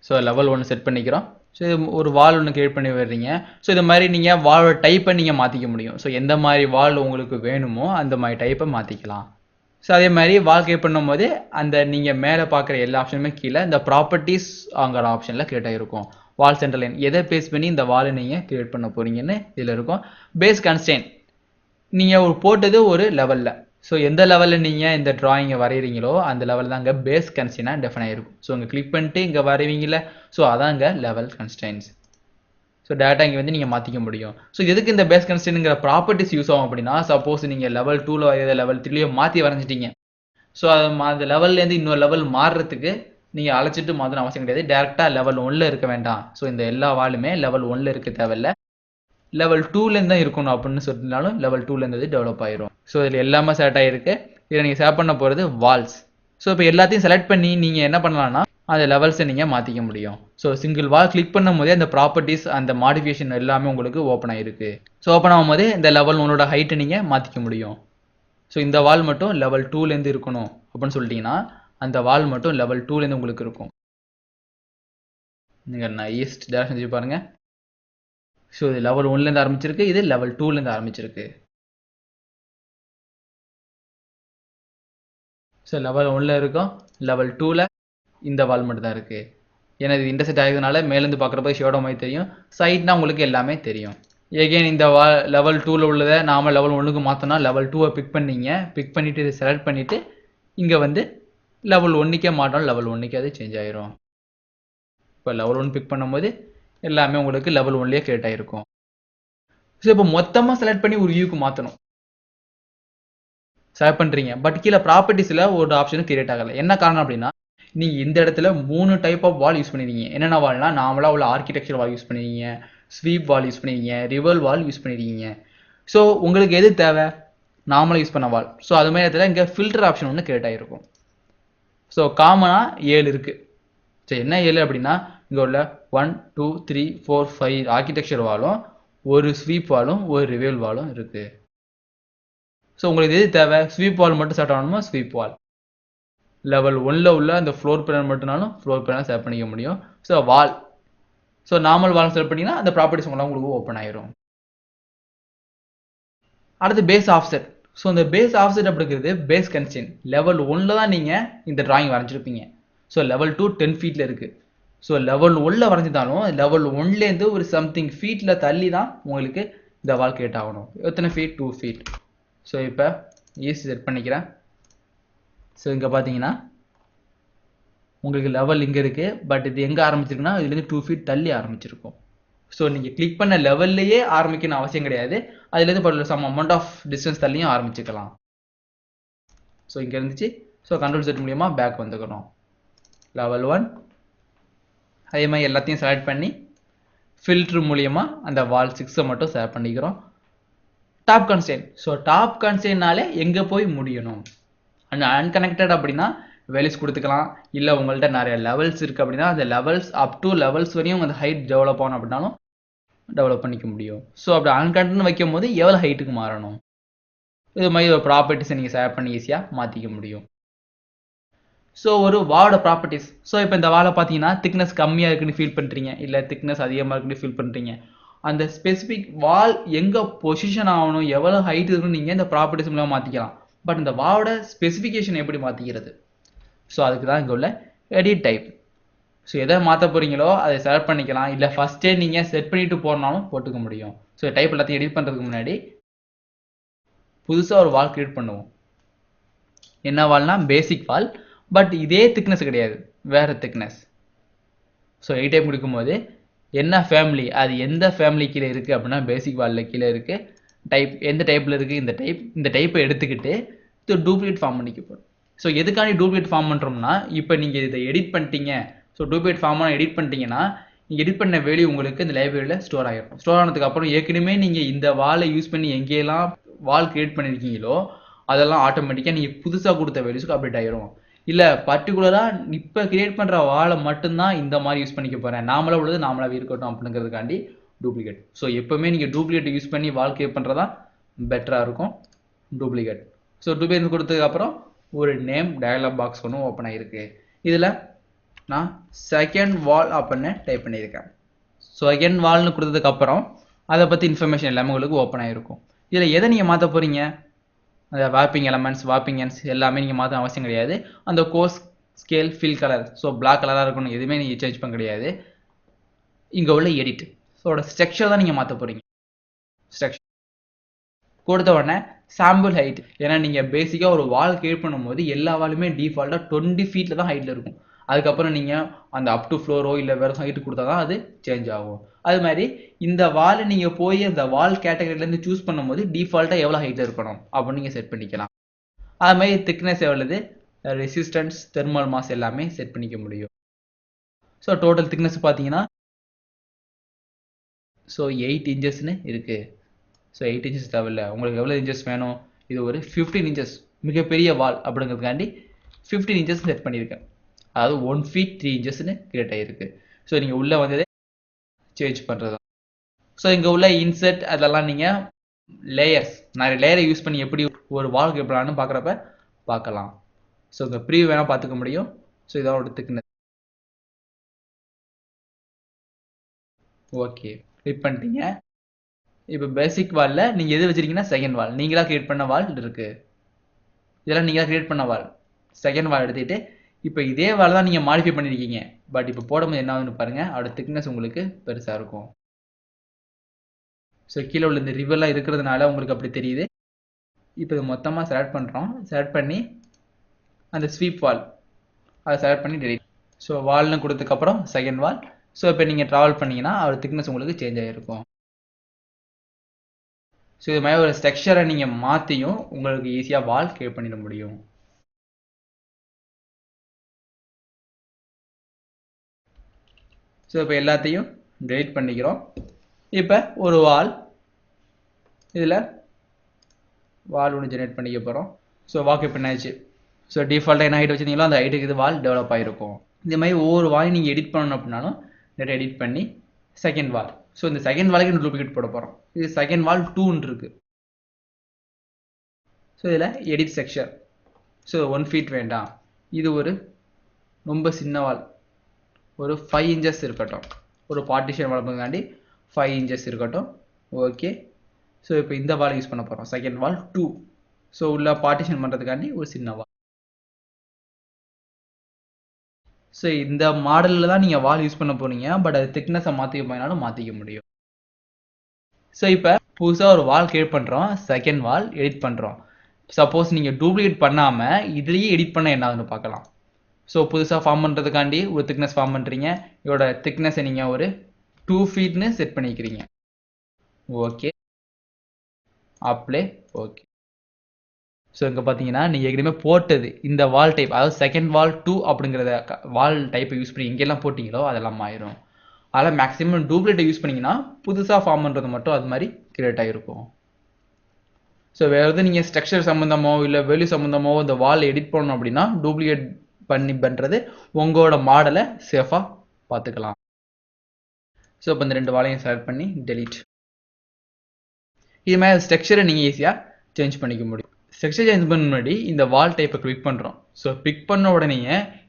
ஸோ லெவல் 1 செட் பண்ணிக்கிறோம். ஸோ ஒரு வால் ஒன்று கிரியேட் பண்ணி வர்றீங்க. ஸோ இந்த மாதிரி நீங்கள் வாலோட டைப்பை நீங்கள் மாற்றிக்க முடியும். ஸோ எந்த மாதிரி வால் உங்களுக்கு வேணுமோ அந்த மாதிரி டைப்பை மாற்றிக்கலாம். ஸோ அதே மாதிரி வால் கிரியேட் பண்ணும்போது அந்த நீங்கள் மேலே பார்க்குற எல்லா ஆப்ஷனுமே கீழே இந்த ப்ராப்பர்ட்டிஸ் ஆங்கிற ஆப்ஷனில் கிரியேட் ஆகிருக்கும். வால் சென்டர் லைன் எதை பேஸ் பண்ணி இந்த வாலை நீங்கள் கிரியேட் பண்ண போகிறீங்கன்னு இதில் இருக்கும். பேஸ் கன்ஸ்ட்ரெயின் நீங்கள் போட்டது ஒரு லெவலில். ஸோ எந்த லெவலில் நீங்கள் இந்த ட்ராயிங்கை வரைகிறீங்களோ அந்த லெவல் தான் இங்கே பேஸ் கன்ஸ்ட்ரெயினாக டெஃபைன் ஆகிருக்கும். ஸோ இங்கே கிளிக் பண்ணிட்டு இங்கே வரைவீங்கள, ஸோ அதான் இங்கே லெவல் கன்ஸ்ட்ரெயின்ஸ். ஸோ டேட்டா இங்கே வந்து நீங்கள் மாற்றிக்க முடியும். ஸோ எதுக்கு இந்த பேஸ் கன்ஸ்ட்ரெயின்ங்கிற ப்ராப்பர்ட்டிஸ் யூஸ் ஆகும் அப்படின்னா, சப்போஸ் நீங்கள் லெவல் 2ல் வரையதை லெவல் 3லையோ மாற்றி வரைஞ்சிட்டீங்க. ஸோ அது அந்த லெவல்லேருந்து இன்னொரு லெவல் மாறுறதுக்கு நீங்கள் அழைச்சிட்டு மாற்றணும் அவசியம் கிடையாது. டேரெக்டாக லெவல் 1ல் இருக்க வேண்டாம். ஸோ இந்த எல்லா வாலுமே லெவல் 1ல் இருக்க தேவையில்லை, லெவல் 2லேருந்து தான் இருக்கணும் அப்படின்னு சொல்லினாலும் லெவல் 2லேருந்து டெவலப் ஆயிரும். ஸோ இதில் எல்லாமே செலக்ட் ஆகிருக்கு. இதில் நீங்கள் செலக்ட் பண்ண போகிறது வால்ஸ். ஸோ இப்போ எல்லாத்தையும் செலக்ட் பண்ணி நீங்கள் என்ன பண்ணலாம்னா அந்த லெவல்ஸை நீங்கள் மாற்றிக்க முடியும். ஸோ சிங்கிள் வால் கிளிக் பண்ணும் போதே அந்த ப்ராப்பர்ட்டிஸ் அந்த மாடிஃபிகேஷன் எல்லாமே உங்களுக்கு ஓப்பன் ஆகிருக்கு. ஸோ ஓப்பன் ஆகும்போது இந்த லெவல் 1ஓட ஹைட்டை நீங்கள் மாற்றிக்க முடியும். ஸோ இந்த வால் மட்டும் லெவல் 2லேருந்து இருக்கணும் அப்படின்னு சொல்லிட்டீங்கன்னா அந்த வால் மட்டும் லெவல் 2லேருந்து உங்களுக்கு இருக்கும். நீங்கள் நான் ஈஸ்ட் டேரக்ஷன் வச்சு பாருங்கள். ஸோ இது லெவல் 1லேருந்து ஆரம்பிச்சிருக்கு, இது லெவல் 2லேருந்து ஆரம்பிச்சிருக்கு. ஸோ லெவல் 1ல் இருக்கும், லெவல் 2ல் இந்த வால் மட்டும் தான் இருக்குது. ஏன்னா இது இன்டர்செக்ட் ஆகிறதுனால மேலேருந்து பார்க்குறப்ப ஷேடோ மாதிரி தெரியும், சைட்னா உங்களுக்கு எல்லாமே தெரியும். எகெயின் இந்த லெவல் 2ல் உள்ளதை நாம லெவல் 1க்கு மாற்றோம்னா லெவல் 2வை பிக் பண்ணிவிட்டு இதை செலக்ட் பண்ணிவிட்டு இங்கே வந்து லெவல் 1க்கே மாட்டோம், லெவல் 1க்கே அது சேஞ்ச் ஆயிரும். இப்போ லெவல் 1 பிக் பண்ணும்போது எல்லாமே உங்களுக்கு லெவல் 1லேயே கிரியேட் ஆகிருக்கும். ஸோ இப்போ மொத்தமாக செலக்ட் பண்ணி ஒரு வியூக்கு மாற்றணும். செலக்ட் பண்ணுறீங்க, பட் கீழே ப்ராப்பர்ட்டிஸில் ஒரு ஆப்ஷனும் கிரியேட் ஆகலை. என்ன காரணம் அப்படின்னா, நீங்கள் இந்த இடத்துல 3 டைப் ஆஃப் வால் யூஸ் பண்ணிருக்கீங்க. என்னென்ன வால்னா, நார்மலாக உள்ள ஆர்கிடெக்சர் வால் யூஸ் பண்ணிருக்கீங்க, ஸ்வீப் வால் யூஸ் பண்ணிருக்கீங்க, ரிவல் வால் யூஸ் பண்ணிருக்கீங்க. ஸோ உங்களுக்கு எது தேவை? நார்மலாக யூஸ் பண்ண வால். ஸோ அது மாதிரி இடத்துல இங்கே ஃபில்டர் ஆப்ஷன் ஒன்று கிரியேட் ஆகிருக்கும். ஸோ காமனாக 7 இருக்குது. ஸோ என்ன 7 அப்படின்னா, இங்கே உள்ள 1 2 3 4 5 ஆர்கிடெக்சர் வாலும், ஒரு ஸ்வீப் வாலும், ஒரு ரிவல் வாலும் இருக்குது. ஸோ உங்களுக்கு எது தேவை? ஸ்வீப் வால் மட்டும் செலக்ட் ஆகணுமா, ஸ்வீப் வால். லெவல் 1ல் உள்ள அந்த ஃப்ளோர் பிளான் மட்டும்னாலும் ஃப்ளோர் பிளான் செலக்ட் பண்ணிக்க முடியும். So wall, so normal wall select பண்ணிங்கன்னா அந்த ப்ராப்பர்ட்டிஸ் உங்களுக்கு ஓப்பன் ஆயிரும். அடுத்து பேஸ் ஆஃப்செட். ஸோ இந்த பேஸ் ஆஃப்செட் அப்படிங்கிறது பேஸ் கன்ஸ்ட்ரெயின். லெவல் 1ல் தான் நீங்கள் இந்த டிராயிங் வரைஞ்சிருப்பீங்க. ஸோ லெவல் 2 10 ஃபீட்டில் இருக்குது. ஸோ லெவல் 1ல் வரைஞ்சிருந்தாலும் லெவல் 1லேருந்து ஒரு சம்திங் ஃபீட்டில் தள்ளி தான் உங்களுக்கு இந்த வால் கிரியேட் ஆகணும். எத்தனை ஃபீட்? 2 ஃபீட். ஸோ இப்போ ஈஸி செட் பண்ணிக்கிறேன். ஸோ இங்கே பார்த்தீங்கன்னா உங்களுக்கு லெவல் இங்கே இருக்குது, பட் இது எங்கே ஆரம்பிச்சிருக்குன்னா இதுலேருந்து 2 ஃபீட் தள்ளி ஆரம்பிச்சிருக்கும். ஸோ நீங்கள் கிளிக் பண்ண லெவல்லையே ஆரம்பிக்கணும் அவசியம் கிடையாது, அதுலேருந்து சம் அமௌண்ட் ஆஃப் டிஸ்டன்ஸ் தள்ளியும் ஆரம்பிச்சுக்கலாம். ஸோ இங்கே இருந்துச்சு. ஸோ கண்ட்ரோல் செட் மூலியமாக பேக் வந்துக்கணும். லெவல் 1 அதே மாதிரி எல்லாத்தையும் செலக்ட் பண்ணி ஃபில்ட்ரு மூலியமாக அந்த வால் 6 மட்டும் செலக்ட் பண்ணிக்கிறோம். Top constraint. ஸோ டாப் கன்ஸ்ட்ரெயின்னாலே எங்கே போய் முடியணும்? அண்ட் அன்கனெக்டட் அப்படின்னா வேல்யூஸ் கொடுத்துக்கலாம். இல்லை உங்கள்கிட்ட நிறைய லெவல்ஸ் இருக்குது அப்படின்னா அந்த லெவல்ஸ் அப் டு லெவல்ஸ் வரையும் அந்த ஹைட் டெவலப் ஆகணும் அப்படின்னாலும் டெவலப் பண்ணிக்க முடியும். ஸோ அப்படி அன்கனெக்டட்னு வைக்கும் போது எவ்வளோ ஹைட்டுக்கு மாறணும், இது மாதிரி ஒரு ப்ராப்பர்ட்டிஸை நீங்கள் செலக்ட் பண்ணி ஈஸியாக மாற்றிக்க முடியும். ஸோ ஒரு வாலோட ப்ராப்பர்ட்டிஸ். ஸோ இப்போ இந்த வாலை பார்த்தீங்கன்னா திக்னஸ் கம்மியாக இருக்குன்னு ஃபீல் பண்ணுறீங்க, இல்லை திக்னஸ் அதிகமாக இருக்குன்னு ஃபீல் பண்ணுறீங்க. அந்த ஸ்பெசிஃபிக் வால் எங்கே பொசிஷன் ஆகணும், எவ்வளோ ஹைட் இருக்குன்னு நீங்கள் இந்த ப்ராப்பர்ட்டிஸ் மூலமாக மாற்றிக்கலாம். பட் இந்த வாலோட ஸ்பெசிஃபிகேஷன் எப்படி மாற்றிக்கிறது? ஸோ அதுக்கு தான் இங்கே உள்ள எடிட் டைப். ஸோ எதை மாற்ற போகிறீங்களோ அதை செலக்ட் பண்ணிக்கலாம், இல்லை ஃபஸ்ட்டே நீங்கள் செட் பண்ணிவிட்டு போனாலும் போட்டுக்க முடியும். ஸோ டைப் எல்லாத்தையும் எடிட் பண்ணுறதுக்கு முன்னாடி புதுசாக ஒரு வால் கிரியேட் பண்ணுவோம். என்ன வால்னா பேசிக் வால், பட் இதே திக்னஸ் கிடையாது, வேறு திக்னஸ். ஸோ எடிட் டைப் கொடுக்கும்போது என்ன ஃபேமிலி, அது எந்த ஃபேமிலி கீழே இருக்குது அப்படின்னா பேசிக் வாலில் கீழே இருக்குது. டைப் எந்த டைப்பில் இருக்குது இந்த டைப்பை எடுத்துக்கிட்டு இது டூப்ளிகேட் ஃபார்ம் பண்ணிக்க போகிறோம். ஸோ எதுக்காண்டி டூப்ளிகேட் ஃபார்ம் பண்ணுறோம்னா, இப்போ நீங்கள் இதை எடிட் பண்ணிட்டீங்க. ஸோ டூப்ளிகேட் ஃபார்மாக எடிட் பண்ணிட்டீங்கன்னா நீங்கள் எடிட் பண்ண வேல்யூ உங்களுக்கு இந்த லைப்ரரியில் ஸ்டோர் ஆகிடும். ஸ்டோர் ஆனதுக்கப்புறம் ஏற்கனவே நீங்கள் இந்த வாலை யூஸ் பண்ணி எங்கேயெல்லாம் வால் கிரியேட் பண்ணியிருக்கீங்களோ அதெல்லாம் ஆட்டோமேட்டிக்காக நீங்கள் புதுசாக கொடுத்த வேல்யூஸ்க்கு அப்டேட் ஆகிரும். இல்லை பர்டிகுலராக இப்போ கிரியேட் பண்ணுற வாலை மட்டும்தான் இந்த மாதிரி யூஸ் பண்ணிக்க போகிறேன், நாமளாக உள்ளது நாமளாகவே இருக்கட்டும் அப்படிங்கிறதுக்காண்டி டூப்ளிகேட். ஸோ எப்போவுமே நீங்கள் டூப்ளிகேட் யூஸ் பண்ணி வால் கிரியேட் பண்ணுறதா பெட்டராக இருக்கும். டூப்ளிகேட். ஸோ டூப்ளிகேட் கொடுத்ததுக்கப்புறம் ஒரு நேம் டயலாக் பாக்ஸ் ஒன்று ஓப்பன் ஆகிருக்கு. இதில் நான் செகண்ட் வால் அப்படின்னு டைப் பண்ணியிருக்கேன். செகண்ட் வால்னு கொடுத்ததுக்கப்புறம் அதை பற்றி இன்ஃபர்மேஷன் எல்லாமே உங்களுக்கு ஓப்பன் ஆகிருக்கும். இதில் எதை நீங்கள் மாற்ற போகிறீங்க? அந்த வார்ப்பிங் எலமெண்ட்ஸ், வார்ப்பிங் எண்ட்ஸ் எல்லாமே நீங்கள் மாற்ற அவசியம் கிடையாது. அந்த coarse scale fill colour, so black கலராக இருக்கணும், எதுவுமே நீங்கள் சேஞ்ச் பண்ண கிடையாது. இங்கே உள்ள எடிட் ஸோட ஸ்ட்ரக்சர் தான் நீங்கள் மாற்ற போகிறீங்க. ஸ்ட்ரக்சர் கொடுத்த உடனே சாம்பிள் ஹைட், ஏன்னா நீங்கள் பேசிக்காக ஒரு வால் கிரியேட் பண்ணும்போது எல்லா வாலுமே டிஃபால்ட்டாக 20 ஃபீட்டில் தான் ஹைட்டில் இருக்கும். அதுக்கப்புறம் நீங்கள் அந்த அப் டு ஃப்ளோரோ இல்லை வேறு ஹைட்டு கொடுத்தா தான் அது சேஞ்ச் ஆகும். அது மாதிரி இந்த வால் நீங்கள் போய் அந்த வால் கேட்டகரியிலேருந்து சூஸ் பண்ணும்போது டிஃபால்ட்டாக எவ்வளோ ஹைட்டில் இருக்கணும் அப்படின்னு நீங்கள் செட் பண்ணிக்கலாம். அது மாதிரி திக்னஸ் எவ்வளவு, ரெசிஸ்டன்ஸ், தெர்மல் மாஸ் எல்லாமே செட் பண்ணிக்க முடியும். ஸோ டோட்டல் திக்னஸ் பார்த்தீங்கன்னா ஸோ 8 இன்ச்சஸ்ன்னு இருக்குது. ஸோ 8 இன்ச்சஸ் தேவையில்லை, உங்களுக்கு எவ்வளோ இன்ச்சஸ் வேணும், இது ஒரு 15 இன்ச்சஸ் மிகப்பெரிய வால் அப்படிங்கிறதுக்காண்டி 15 இன்ச்சஸ் செட் பண்ணியிருக்கேன். அதாவது 1 feet 3 இன்ச்சஸ்ன்னு கிரியேட் ஆகிருக்கு. ஸோ நீங்கள் உள்ளே வந்ததே சேஞ்ச் பண்ணுறது தான். ஸோ இங்கே உள்ள இன்செர்ட் அதெல்லாம் நீங்கள் லேயர்ஸ், நிறைய லேயரை யூஸ் பண்ணி எப்படி ஒரு வால் கிரியேட் பண்ணலான்னு பார்க்குறப்ப பார்க்கலாம். ஸோ இங்கே ப்ரீ வேணால் பார்த்துக்க முடியும். ஸோ இதோட திக்னஸ் ஓகே கிளிக் பண்ணிட்டீங்க. இப்போ பேசிக் வாலில் நீங்கள் எது வச்சிருக்கீங்கன்னா செகண்ட் வால், நீங்களாக கிரியேட் பண்ண வால் இருக்குது. இதெல்லாம் நீங்களாக கிரியேட் பண்ண வால். செகண்ட் வால் எடுத்துக்கிட்டு இப்போ இதே வால் தான் நீங்கள் மாடிஃபை பண்ணியிருக்கீங்க. பட் இப்போ போடும்போது என்ன ஆகுதுன்னு பாருங்கள், அதோட திக்னஸ் உங்களுக்கு பெருசாக இருக்கும். ஸோ கீழே உள்ள இந்த ரிவர்லாம் இருக்கிறதுனால உங்களுக்கு அப்படி தெரியுது. இப்போ இது மொத்தமாக செலக்ட் பண்ணுறோம். செலக்ட் பண்ணி அந்த ஸ்வீப் வால் அதை செலக்ட் பண்ணி டெலிட். ஸோ வால்னு கொடுத்ததுக்கப்புறம் செகண்ட் வால். ஸோ இப்போ நீங்கள் ட்ராவல் பண்ணிங்கன்னா அதோட திக்னஸ் உங்களுக்கு சேஞ்ச் ஆகிருக்கும். ஸோ இது மாதிரி ஒரு ஸ்ட்ரக்சரை நீங்கள் மாற்றியும் உங்களுக்கு ஈஸியாக வால் கிரியேட் பண்ணிட முடியும். ஸோ இப்போ எல்லாத்தையும் டெலிட் பண்ணிக்கிறோம். இப்போ ஒரு வால், இதில் வால் ஒன்று ஜெனரேட் பண்ணிக்க போகிறோம். ஸோ வால் கிரியேட் பண்ணாச்சு. ஸோ டிஃபால்ட்டாக என்ன ஹைட் வச்சுருந்தீங்களோ அந்த ஹைட்டுக்கு இது வால் டெவலப் ஆகிருக்கும். இந்த மாதிரி ஒவ்வொரு வாலையும் நீங்கள் எடிட் பண்ணணும் அப்படின்னாலும் டேட்டா எடிட் பண்ணி செகண்ட் வால். ஸோ இந்த செகண்ட் வாலுக்கு இன்னும் டூப்ளிகேட் போட போகிறோம். இது செகண்ட் வால் 2ன்னு இருக்குது. ஸோ இதில் எடிட் செக்ஷன். ஸோ 1 feet வேண்டாம், இது ஒரு ரொம்ப சின்ன வால், ஒரு 5 இன்ச்சஸ் இருக்கட்டும். ஒரு பார்ட்டிஷன் வளர்ப்புக்காண்டி 5 இன்ச்சஸ் இருக்கட்டும். ஓகே. ஸோ இப்போ இந்த வால் யூஸ் பண்ண போகிறோம், செகண்ட் வால் 2. ஸோ உள்ள பார்ட்டிஷன் பண்ணுறதுக்காண்டி ஒரு சின்ன வால். ஸோ இந்த மாடலில் தான் நீங்கள் வால் யூஸ் பண்ண போகிறீங்க. பட் அது திக்னஸை மாற்றிக்க போயினாலும் மாற்றிக்க முடியும். ஸோ இப்போ புதுசாக ஒரு வால் கிரியேட் பண்ணுறோம், செகண்ட் வால் எடிட் பண்ணுறோம். சப்போஸ் நீங்கள் டூப்ளிகேட் பண்ணாமல் இதுலேயே எடிட் பண்ண என்ன ஆகுதுன்னு பார்க்கலாம். ஸோ புதுசாக ஃபார்ம் பண்ணுறதுக்காண்டி ஒரு திக்னஸ் ஃபார்ம் பண்ணுறீங்க. இதோட திக்னஸை நீங்கள் ஒரு 2 feetன்னு செட் பண்ணிக்கிறீங்க. Okay, apply. ஓகே. ஸோ இங்கே பார்த்தீங்கன்னா நீங்கள் ஏற்கனவே போட்டது இந்த வால் டைப், அதாவது செகண்ட் வால் 2 அப்படிங்கிறத வால் டைப்பை யூஸ் பண்ணி எங்கெல்லாம் போட்டிங்களோ அதெல்லாம் ஆயிரும். அதில் மேக்ஸிமம் டூப்ளிகேட்டை யூஸ் பண்ணிங்கன்னா புதுசாக ஃபார்ம் பண்ணுறது மட்டும் அது மாதிரி கிரியேட் ஆகிருக்கும். ஸோ வேறு எதுவும் நீங்கள் ஸ்ட்ரக்சர் சம்மந்தமோ இல்லை வேல்யூ சம்மந்தமோ இந்த வால் எடிட் பண்ணணும் அப்படின்னா டூப்ளிகேட் பண்ணுறது உங்களோட மாடலை சேஃபாக பார்த்துக்கலாம். ஸோ இப்போ இந்த 2 வாலையும் செலக்ட் பண்ணி டெலிட். இது மாதிரி ஸ்ட்ரக்சரை நீங்கள் ஈஸியாக சேஞ்ச் பண்ணிக்க முடியும். ஸ்ட்ரக்சர் சேஞ்ச் பண்ண முன்னாடி இந்த வால் டைப்பை கிளிக் பண்ணுறோம். ஸோ பிக் பண்ண உடனே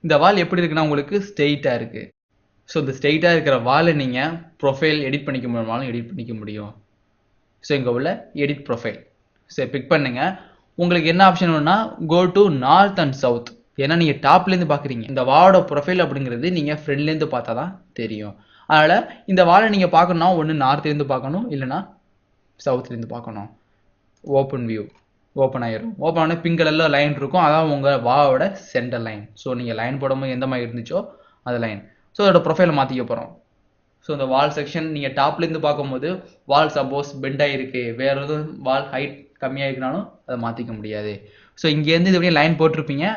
இந்த வால் எப்படி இருக்குன்னா உங்களுக்கு ஸ்ட்ரெயிட்டாக இருக்குது. ஸோ இந்த ஸ்ட்ரெயிட்டாக இருக்கிற வாலை நீங்கள் ப்ரொஃபைல் எடிட் பண்ணிக்க முடியுமாலும் எடிட் பண்ணிக்க முடியும். ஸோ இங்கே உள்ள எடிட் ப்ரொஃபைல் சரி பிக் பண்ணுங்க. உங்களுக்கு என்ன ஆப்ஷன் வேணும்னா go to north and south. ஏன்னா நீங்கள் டாப்லேருந்து பார்க்குறீங்க. இந்த வாலோட ப்ரொஃபைல் அப்படிங்கிறது நீங்கள் ஃப்ரெண்ட்லேருந்து பார்த்தா தான் தெரியும். அதனால் இந்த வாலை நீங்கள் பார்க்கணுன்னா ஒன்று நார்த்லேருந்து பார்க்கணும், இல்லைனா சவுத்லேருந்து பார்க்கணும். ஓப்பன் வியூ ஓப்பன் ஆயிரும். ஓப்பன் ஆனால் பிங்க் கலரில் லைன் இருக்கும், அதான் உங்கள் வாவோட சென்டர் லைன். ஸோ நீங்கள் லைன் போடும்போது எந்த மாதிரி இருந்துச்சோ அது லைன். ஸோ அதோட ப்ரொஃபைலை மாற்றிக்க போகிறோம். ஸோ இந்த வால் செக்ஷன் நீங்கள் டாப்லேருந்து பார்க்கும்போது வால் சப்போஸ் பெண்ட் ஆகிருக்கு, வேறு எதுவும் வால் ஹைட் கம்மியாக இருக்குனாலும் அதை மாற்றிக்க முடியாது. ஸோ இங்கேருந்து இது வரையும் லைன் போட்டிருப்பீங்க,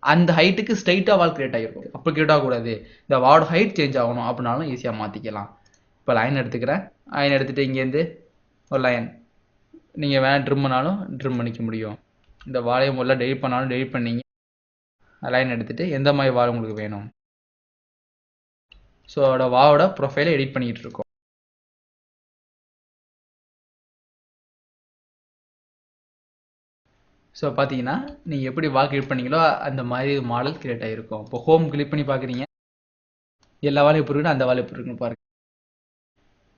அந்த ஹைட்டுக்கு ஸ்ட்ரைட்டாக வால் கிரியேட் ஆகிருக்கும். அப்போ கிரியேட் ஆகக்கூடாது, இந்த வாலோட ஹைட் சேஞ்ச் ஆகணும் அப்படின்னாலும் ஈஸியாக மாற்றிக்கலாம். இப்போ லைன் எடுத்துக்கிறேன். லைன் எடுத்துகிட்டு இங்கேருந்து ஒரு லைன் நீங்கள் வேணால் ட்ரிம் பண்ணாலும் ட்ரிம் பண்ணிக்க முடியும். இந்த வாலையை முதல்ல டெலிட் பண்ணாலும் டெலிட் பண்ணிங்க. லைன் எடுத்துகிட்டு எந்த மாதிரி வால் உங்களுக்கு வேணும். ஸோ அதோட வாவோட ப்ரொஃபைலை எடிட் பண்ணிகிட்டு இருக்கோம். ஸோ பார்த்தீங்கன்னா நீங்கள் எப்படி வால் கிரியேட் பண்ணீங்களோ அந்த மாதிரி மாடல் கிரியேட் ஆகிருக்கும். இப்போ ஹோம் கிளிக் பண்ணி பார்க்குறீங்க, எல்லா வாலையும் எப்படி இருக்குன்னு அந்த வால் எப்படி இருக்குன்னு பாருங்கள்.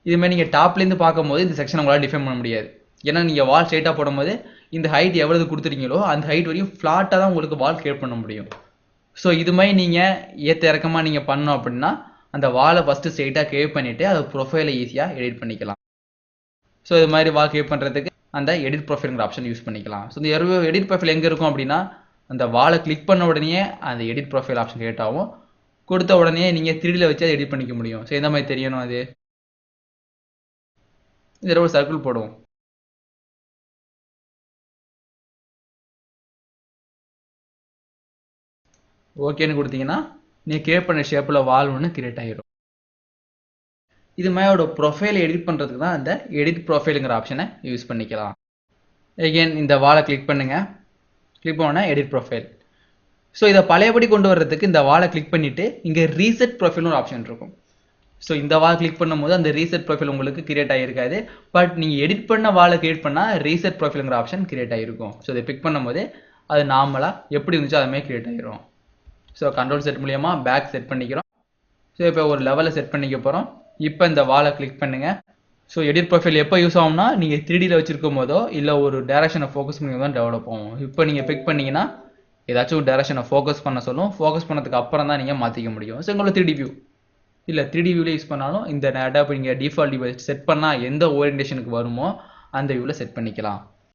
இதுமாதிரி நீங்கள் டாப்லேருந்து பார்க்கும்போது இந்த செக்ஷன் உங்களால் டிஃபைன் பண்ண முடியாது. ஏன்னா நீங்கள் வால் ஸ்ட்ரைட்டாக போடும்போது இந்த ஹைட் எவ்வளவு கொடுத்துருக்கீங்களோ அந்த ஹைட் வரையும் ஃப்ளாட்டாக தான் உங்களுக்கு வால் கிரியேட் பண்ண முடியும். ஸோ இது மாதிரி நீங்கள் ஏற்ற இறக்கமாக நீங்கள் பண்ணோம் அப்படின்னா அந்த வாலை ஃபஸ்ட்டு ஸ்ட்ரெயிட்டாக கேவ் பண்ணிவிட்டு அதை ப்ரொஃபைலை ஈஸியாக எடிட் பண்ணிக்கலாம். ஸோ இது மாதிரி வால் கேவ் பண்ணுறதுக்கு அந்த எடிட் ப்ரொஃபைலுங்கிற ஆப்ஷன் யூஸ் பண்ணிக்கலாம். ஸோ இந்த எடிட் ப்ரொஃபைல் எங்கே இருக்கும் அப்படின்னா அந்த வாலை கிளிக் பண்ண உடனே அந்த எடிட் ப்ரொஃபைல் ஆப்ஷன் கிரியேட் ஆகும். கொடுத்த உடனே நீங்கள் 3Dல வச்சு அதை எடிட் பண்ணிக்க முடியும். ஸோ எந்த மாதிரி தெரியணும் அது இதில் ஒரு சர்க்கிள் போடுவோம். ஓகேன்னு கொடுத்தீங்கன்னா நீங்கள் கிரியேட் பண்ண ஷேப்பில் வால் ஒன்று கிரியேட் ஆகிடும். இது மாதிரியோட ப்ரொஃபைலை எடிட் பண்ணுறதுக்கு தான் அந்த எடிட் ப்ரொஃபைலுங்கிற ஆப்ஷனை யூஸ் பண்ணிக்கலாம். எகெயின் இந்த வாலை கிளிக் பண்ணுங்கள். கிளிக் பண்ணால் எடிட் ப்ரொஃபைல். ஸோ இதை பழையபடி கொண்டு வர்றதுக்கு இந்த வாலை கிளிக் பண்ணிவிட்டு இங்கே ரீசெட் ப்ரொஃபைல்னு ஒரு ஆப்ஷன் இருக்கும். ஸோ இந்த வால் கிளிக் பண்ணும்போது அந்த ரீசெட் ப்ரொஃபைல் உங்களுக்கு கிரியேட் ஆகிருக்காது. பட் நீங்கள் எடிட் பண்ண வாலை கிரியேட் பண்ணால் ரீசெட் ப்ரொஃபைலுங்கிற ஆப்ஷன் கிரியேட் ஆகிருக்கும். ஸோ இதை பிக் பண்ணும்போது அது நார்மலாக எப்படி இருந்துச்சோ அதுமாதிரி கிரியேட் ஆகிரும். ஸோ கண்ட்ரோல் செட் மூலியமாக பேக் செட் பண்ணிக்கிறோம். ஸோ இப்போ ஒரு லெவலில் செட் பண்ணிக்க போகிறோம். இப்போ இந்த வாலை கிளிக் பண்ணுங்கள். ஸோ எடிட் ப்ரொஃபைல் எப்போ யூஸ் ஆகும்னா நீங்கள் 3Dல வச்சுருக்கும் போதோ இல்லை ஒரு டேரக்ஷனை ஃபோக்கஸ் பண்ணி தான் டெவலப் ஆகும். இப்போ நீங்கள் பிக் பண்ணிங்கன்னா ஏதாச்சும் ஒரு டேரக்ஷனை ஃபோக்கஸ் பண்ண சொல்லும். ஃபோக்கஸ் பண்ணதுக்கு அப்புறம் தான் நீங்கள் மாற்றிக்க முடியும். ஸோ உங்களோட 3D வியூ இல்லை 3D வியூவில் யூஸ் பண்ணாலும் இந்த டேட்டா இப்போ நீங்கள் டிஃபால்ட் வியூ செட் பண்ணால் எந்த ஓரியன்டேஷனுக்கு வருமோ அந்த வியூவில் செட் பண்ணிக்கலாம்.